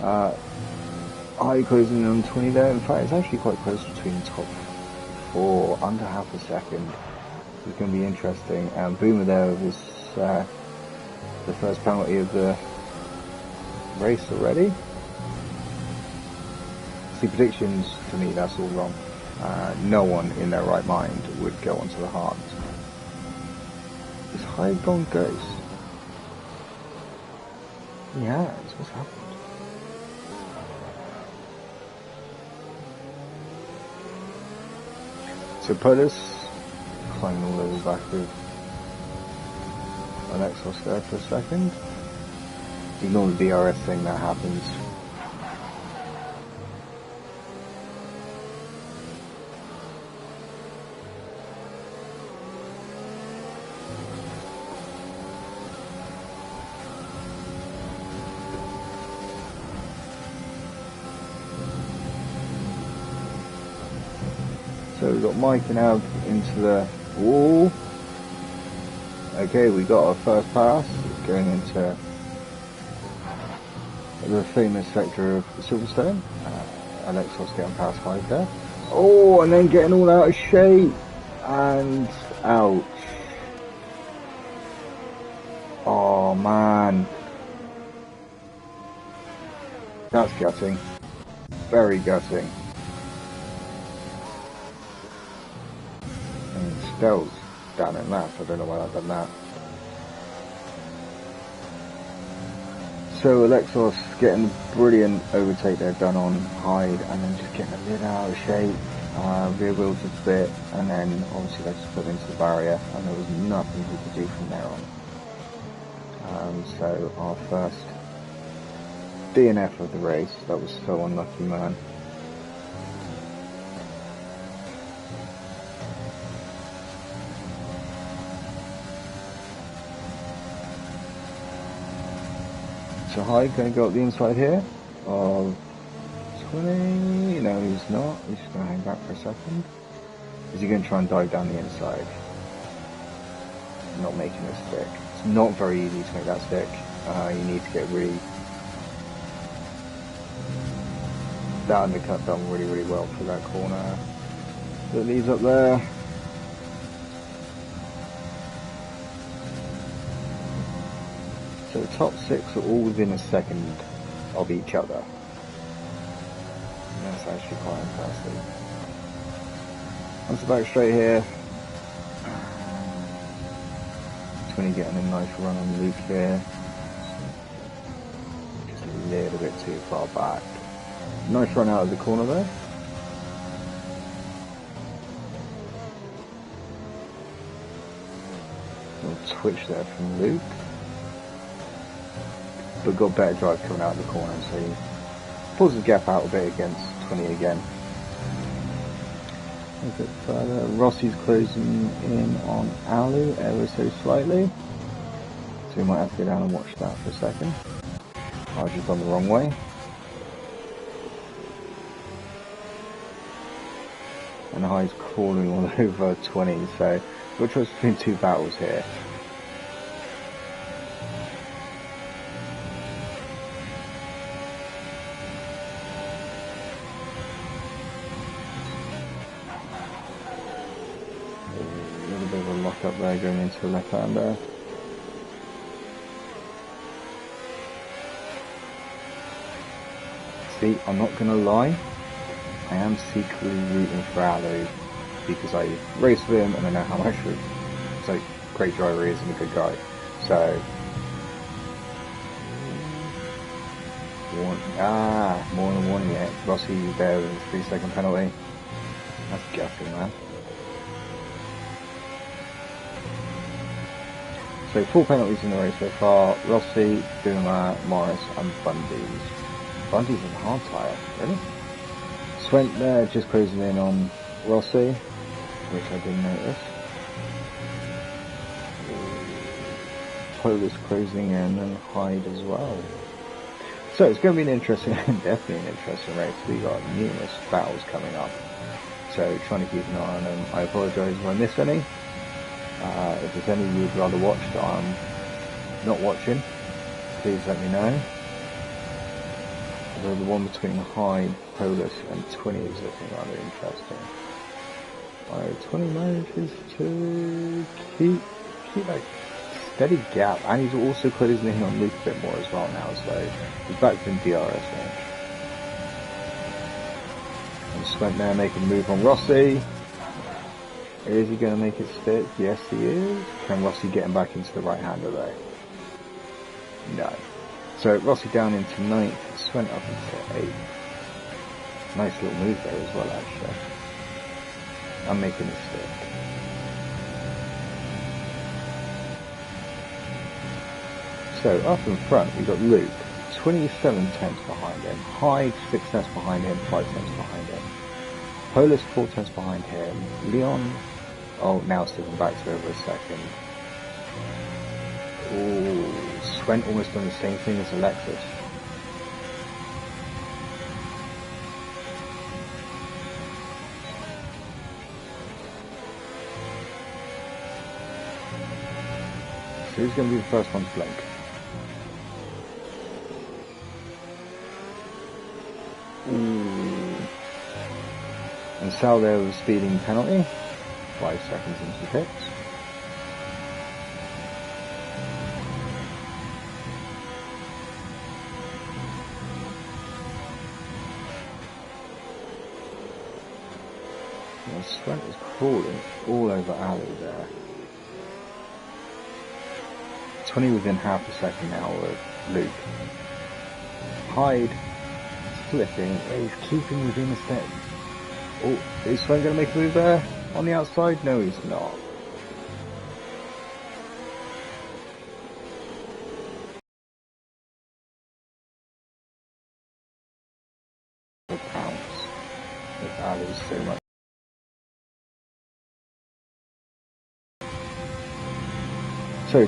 High closing on 20 there. In fact, it's actually quite close between top four, under half a second. It's going to be interesting. Boomer there was the first penalty of the race already. See, predictions, to me, that's all wrong. No one in their right mind would go onto the hard. Is Hyde gone ghost? Yeah, what's happened? So Polis climbing all over the back of Alexos there for a second. Ignore the DRS thing, that happens. So we've got Mike and Ab into the wall. Okay, we got our first pass going into the famous sector of Silverstone. Alexos getting past Hyde there. Oh, and then getting all out of shape. And ouch. Oh man. That's gutting. Very gutting. And Stell's down in last. I don't know why I've done that. So Alexos getting a brilliant overtake there done on Hyde, and then just getting a little out of shape, rear wheels a bit, and then obviously they just put into the barrier, and there was nothing he could do from there on. So our first DNF of the race. That was so unlucky, man. So Hyde going to go up the inside here of 20. No, he's not. He's just going to hang back for a second. Is he going to try and dive down the inside? Not making it stick. It's not very easy to make that stick. You need to get really That undercut done really, really well for that corner. That leads up there. So the top 6 are all within a second of each other. That's actually quite impressive. Onto the back straight here. 20 getting a nice run on Luke here. Just a little bit too far back. Nice run out of the corner there. Little twitch there from Luke. But got better drive coming out of the corner, so he pulls his gap out a bit against 20 again. A bit further. Rossi's closing in on Alu ever so slightly. So we might have to go down and watch that for a second. I've just gone the wrong way. And High's crawling all over 20, so we'll choice between 2 battles here. Up there going into the left hander. See, I'm not gonna lie, I am secretly rooting for Alu because I race with him and I know how much of a great driver he is and a good guy. So more than one yet. Rossi there with a 3-second penalty. That's gutting, man. So 4 penalties in the race so far. Rossi, Boomer, Morris and Bundy's. Bundy's in the hard tyre, really? Swent there just closing in on Rossi, which I didn't notice. Polish closing in and Hyde as well. So it's going to be an interesting, definitely an interesting race. We got numerous battles coming up. So trying to keep an eye on them. I apologise if I miss any. If there's any you would rather watch that I'm not watching, please let me know. Although the one between Hyde, Polish and 20 is looking rather interesting. 20 manages to keep that steady gap, and he's also closing in on Luke a bit more as well now, so he's back in DRS range. And Swent there making a move on Rossi. Is he going to make it stick? Yes, he is. Can Rossi get him back into the right-hander though? No. So Rossi down into 9th, Swent up into 8th. Nice little move there as well, actually. I'm making it stick. So up in front, we've got Luke, 27 tenths behind him. Hyde, 6 tenths behind him, 5 tenths behind him. Polis, 4 tenths behind him. Leon, oh, now sticking back to over a second. Ooh, Swent almost done the same thing as Alexis. So who's going to be the first one to blink? Ooh. And Sal there with a speeding penalty. 5 seconds into the pits. Well, Swent is crawling all over Ali there. 20 within half a second now with Luke. Hyde slipping, he's keeping within a step. Oh, is Swent going to make a move there on the outside? No, he's not. Pounds with Ali's so much. So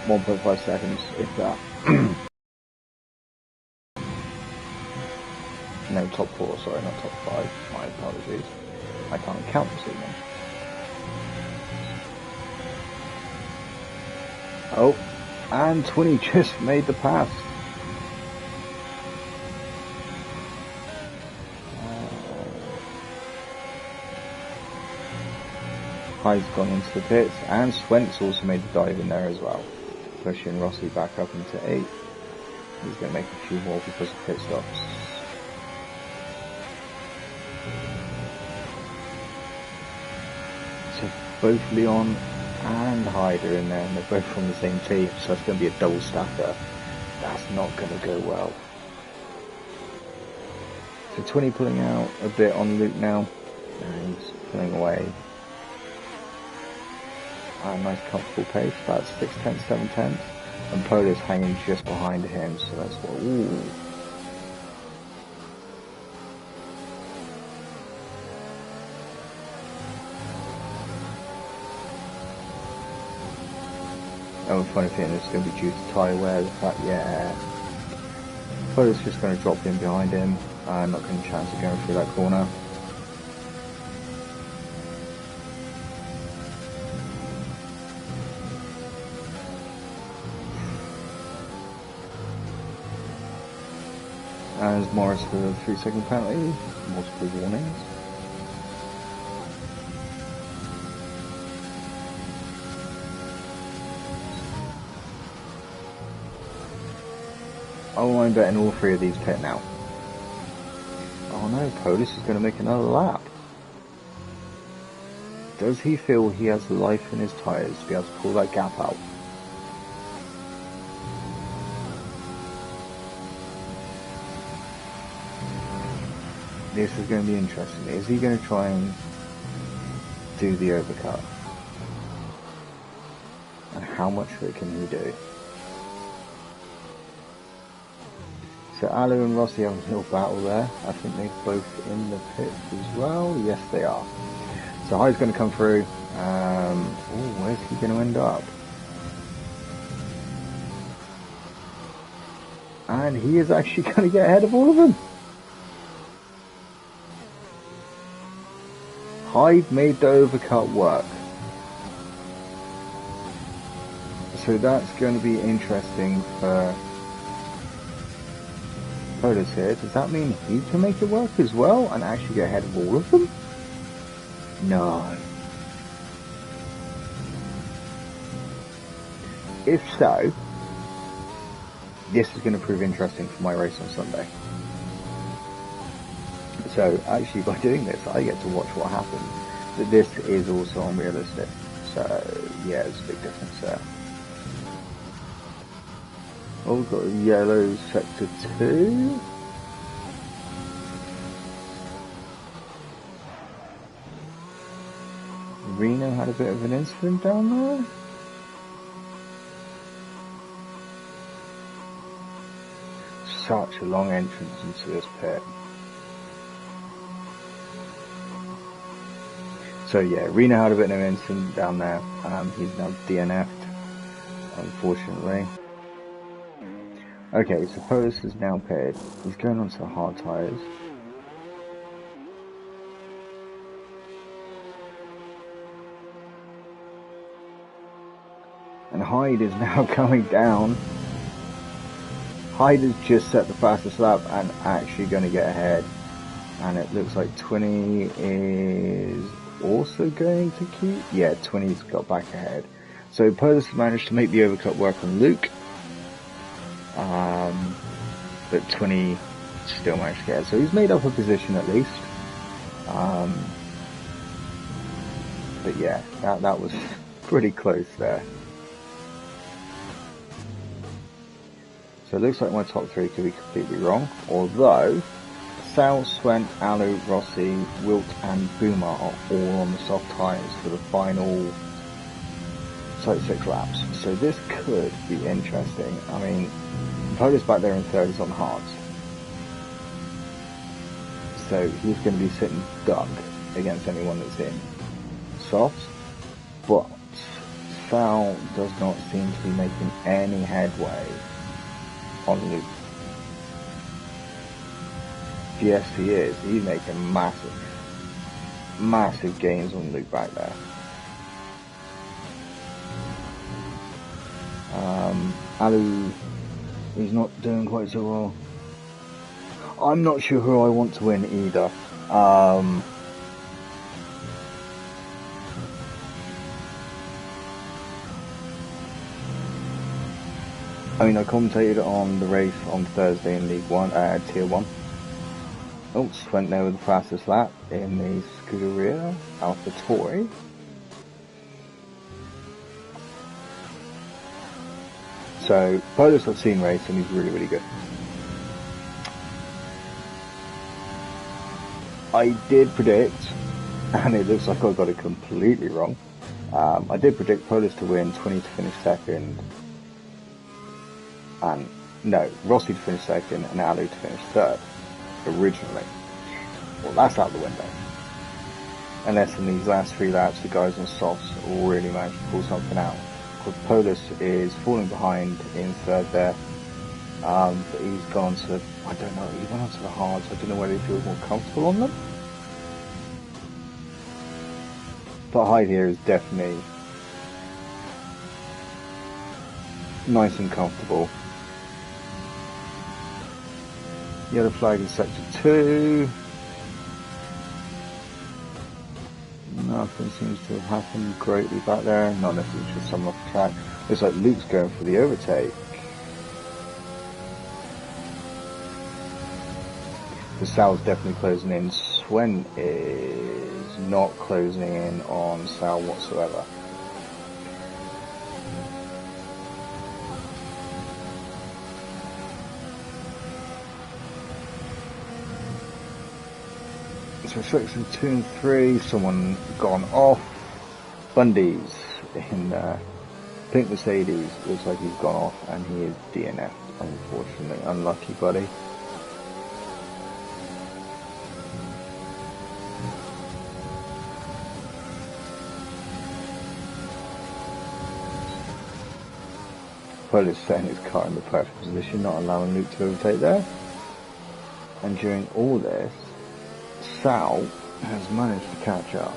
1.5 seconds, if that. No, top 4, sorry, not top 5. My apologies. I can't count this evening. Oh, and 20 just made the pass. Hyde's gone into the pits, and Swent's also made the dive in there as well, pushing Rossi back up into 8th. He's going to make a few more because of pit stops. So both Leon and Hyde are in there, and they're both from the same team, so it's going to be a double stacker. That's not going to go well. So 20 pulling out a bit on Luke now, and he's pulling away. Nice comfortable pace, about 6/10, 7/10, and Polis hanging just behind him, so that's what, ooh. I have a funny feeling it's going to be due to tyre wear, the fact, yeah. Polis just going to drop in behind him, not getting a chance of going through that corner. As Morris for the 3-second penalty, multiple warnings. Oh, I'm betting all 3 of these pit now. Oh no, Polis is going to make another lap. Does he feel he has life in his tyres to be able to pull that gap out? This is going to be interesting. Is he going to try and do the overcut? And how much of it can he do? So Alu and Rossi have a little battle there. I think they're both in the pits as well. Yes, they are. So Hyde's going to come through. Where's he going to end up? And he is actually going to get ahead of all of them. Hyde made the overcut work. So that's going to be interesting for Polis here. Does that mean he can make it work as well and actually get ahead of all of them? No. If so, this is going to prove interesting for my race on Sunday. So actually by doing this I get to watch what happens. But this is also unrealistic. So yeah, there's a big difference there. Oh, we've got a yellow sector 2. Reno had a bit of an incident down there. Such a long entrance into this pit. So yeah, Reno had a bit of an incident down there. He's now DNF'd, unfortunately. Okay, so Polis is now pitted. He's going on to hard tyres. And Hyde is now coming down. Hyde has just set the fastest lap and actually going to get ahead. And it looks like 20 is also going to keep. Yeah, 20's got back ahead. So Polis managed to make the overcut work on Luke. But 20 still managed to get ahead. So he's made up a position at least. But yeah, that was pretty close there. So it looks like my top 3 could be completely wrong. Although Sal, Swent, Alu, Rossi, Wilt and Boomer are all on the soft tyres for the final 6 laps. So this could be interesting. I mean, Polis back there in 3rd is on hards. So he's going to be sitting duck against anyone that's in softs. But Sal does not seem to be making any headway on Luke. Yes, he is. He's making massive gains on Luke back there. Alu is not doing quite so well. I'm not sure who I want to win either. I mean, I commentated on the race on Thursday in League 1, Tier 1. Oops, went there with the fastest lap in the Scuderia AlphaTauri. So, Polis I've seen race and he's really, really good. I did predict, and it looks like I got it completely wrong. I did predict Polis to win, 20 to finish second, and no, Rossi to finish second and Alu to finish third, originally. Well, that's out the window. Unless in these last 3 laps the guys on softs really managed to pull something out. Because Polis is falling behind in third there, but he's gone to, I don't know, he went on to the hards, I don't know whether he feels more comfortable on them. But high here is definitely nice and comfortable. Yellow flag in sector 2. Nothing seems to have happened greatly back there. Not necessarily just someone off the track. Looks like Luke's going for the overtake. The Sal's definitely closing in. Swen is not closing in on Sal whatsoever. So section 2 and 3, someone gone off. Bundy's in pink Mercedes, looks like he's gone off and he is DNF, unfortunately. Unlucky, buddy. Polis setting his car in the perfect position, not allowing Luke to overtake there. And during all this, Sal has managed to catch up.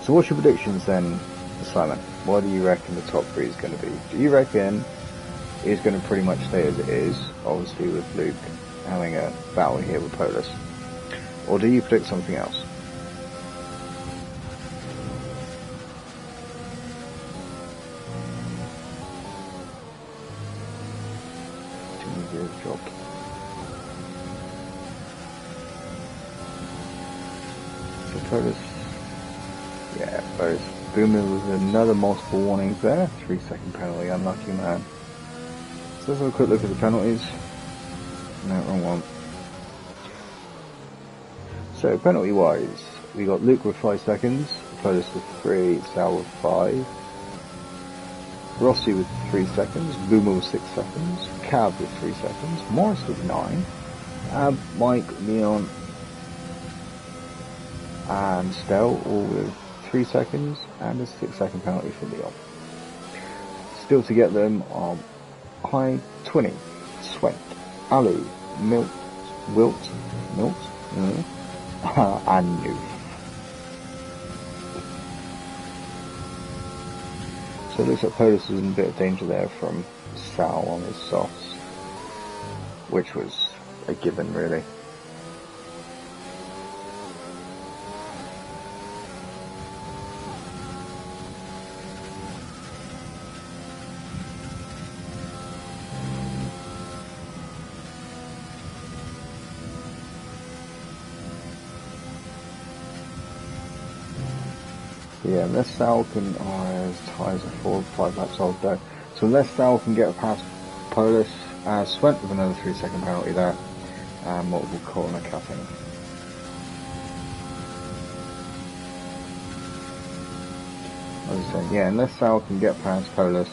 So what's your predictions then, Simon? What do you reckon the top 3 is going to be? Do you reckon it's going to pretty much stay as it is, obviously with Luke having a battle here with Polis? Or do you predict something else? Job. So Polis, yeah, Polis. Boomer with another multiple warnings there. 3-second penalty, unlucky man. So let's have a quick look at the penalties. No, wrong one. So penalty wise, we got Luke with 5 seconds, Polis with 3, Sal with 5. Rossi with 3 seconds, Boomer with 6 seconds, Cav with 3 seconds, Morris with 9, Mike, Leon, and Stell all with 3 seconds, and a 6-second penalty for Leon. Still to get them are High, 20, Swank, Alu, Wilt, and New. So it looks like Polis is in a bit of danger there from Sal on his softs, which was a given really. Yeah, unless Sal can, his tyres are 4 or 5 laps old though. So unless Sal can get past Polis, Swent with another 3-second penalty there, and multiple corner cutting. As I said, yeah, unless Sal can get past Polis,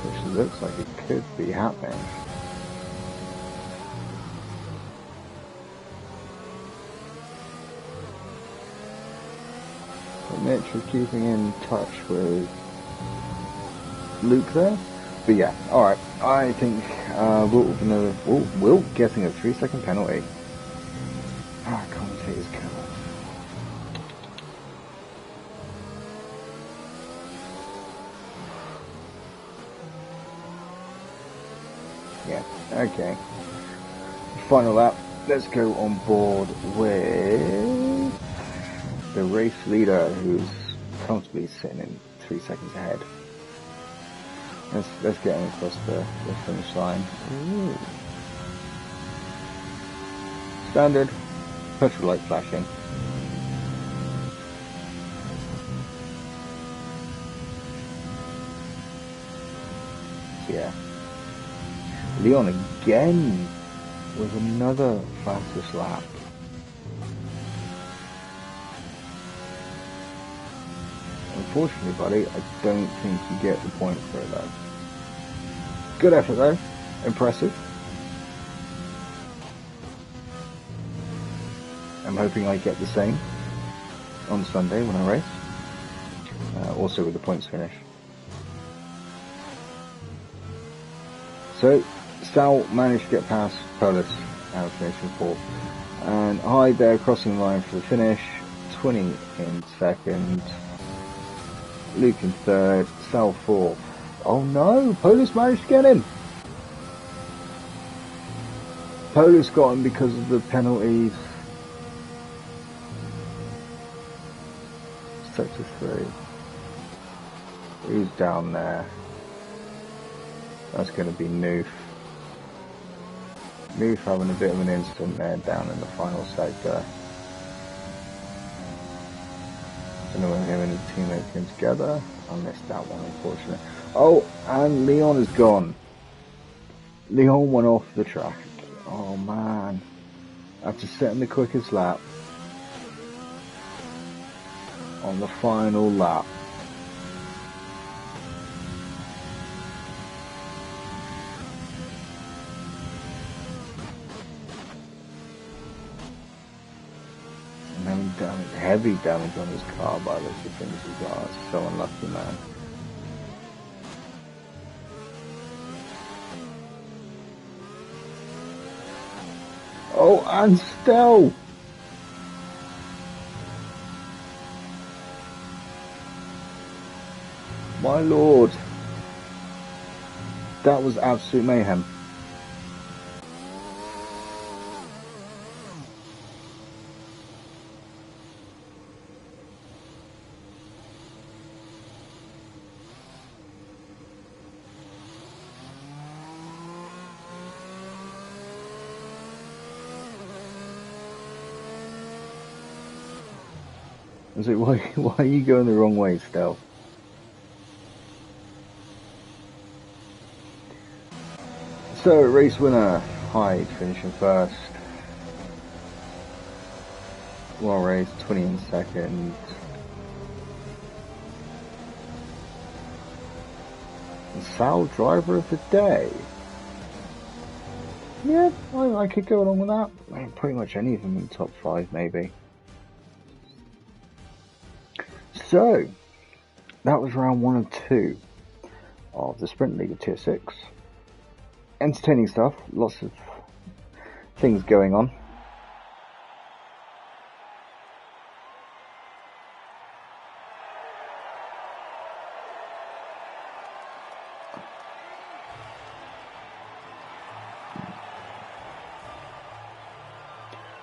which looks like it could be happening. Mitch was keeping in touch with Luke there, but yeah, alright, I think Wilt getting a 3-second penalty. Commentator's cover. Yeah, okay. Final lap, let's go on board with the race leader, who's comfortably sitting in 3 seconds ahead. Let's get him across the finish line. Ooh. Standard petrol light flashing. Yeah. Leon again with another fastest lap. Unfortunately, buddy, I don't think you get the point for it though. Good effort though. Impressive. I'm hoping I get the same on Sunday when I race. Also with the points finish. So, Sal managed to get past Polis and finishing fourth. And Hyde there crossing the line for the finish. 20 in second. Luke in third. Sal fourth. Oh no! Polis managed to get him! Polis got him because of the penalties. Sector 3. Who's down there? That's going to be Noof. Noof having a bit of an incident there down in the final sector. Don't know when him and his teammates came together. I missed that one, unfortunately. Oh, and Leon is gone. Leon went off the track. Oh man. After setting the quickest lap on the final lap. Heavy damage on his car by the things he got. It's so unlucky, man. Oh, and Stell! My lord. That was absolute mayhem. I was like, why are you going the wrong way, Stell? So, race winner, Hyde finishing first. Well race, 20 in second. And Sal, driver of the day. Yeah, I could go along with that. I mean, pretty much any of them in the top 5, maybe. So, that was round 1 and 2 of the Sprint League of Tier 6. Entertaining stuff, lots of things going on.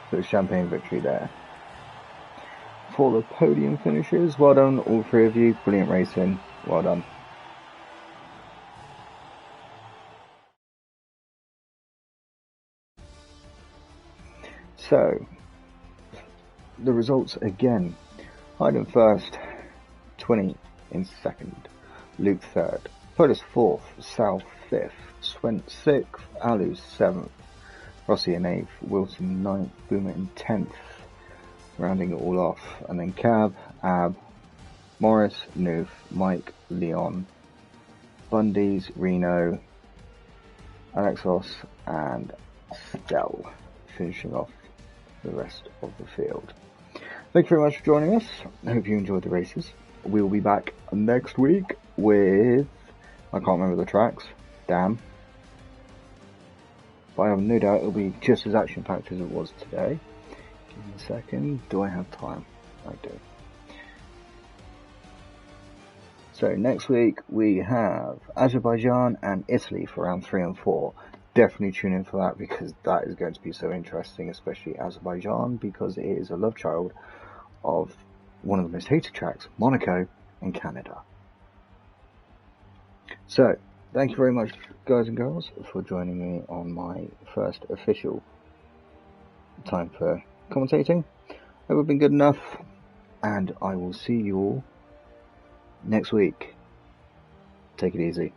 So, champagne victory there. For the podium finishes, well done all 3 of you, brilliant racing, well done. So, the results again. Hyde in first, 20 in second, Luke third, Polis fourth, Sal fifth, Swent sixth, Alu seventh, Rossi in 8th, Wilson 9th, Boomer in 10th, rounding it all off, and then Cab, Ab, Morris, Noof, Mike, Leon, Bundy's, Reno, Alexos, and Stell, finishing off the rest of the field. Thank you very much for joining us. I hope you enjoyed the races. We will be back next week with, I can't remember the tracks, damn. But I have no doubt it'll be just as action-packed as it was today. Give me a second. Do I have time? I do. So next week we have Azerbaijan and Italy for round 3 and 4. Definitely tune in for that because that is going to be so interesting, especially Azerbaijan, because it is a love child of one of the most hated tracks, Monaco in Canada. So, thank you very much, guys and girls, for joining me on my first official time for commentating. Hope I've been good enough, and I will see you all next week. Take it easy.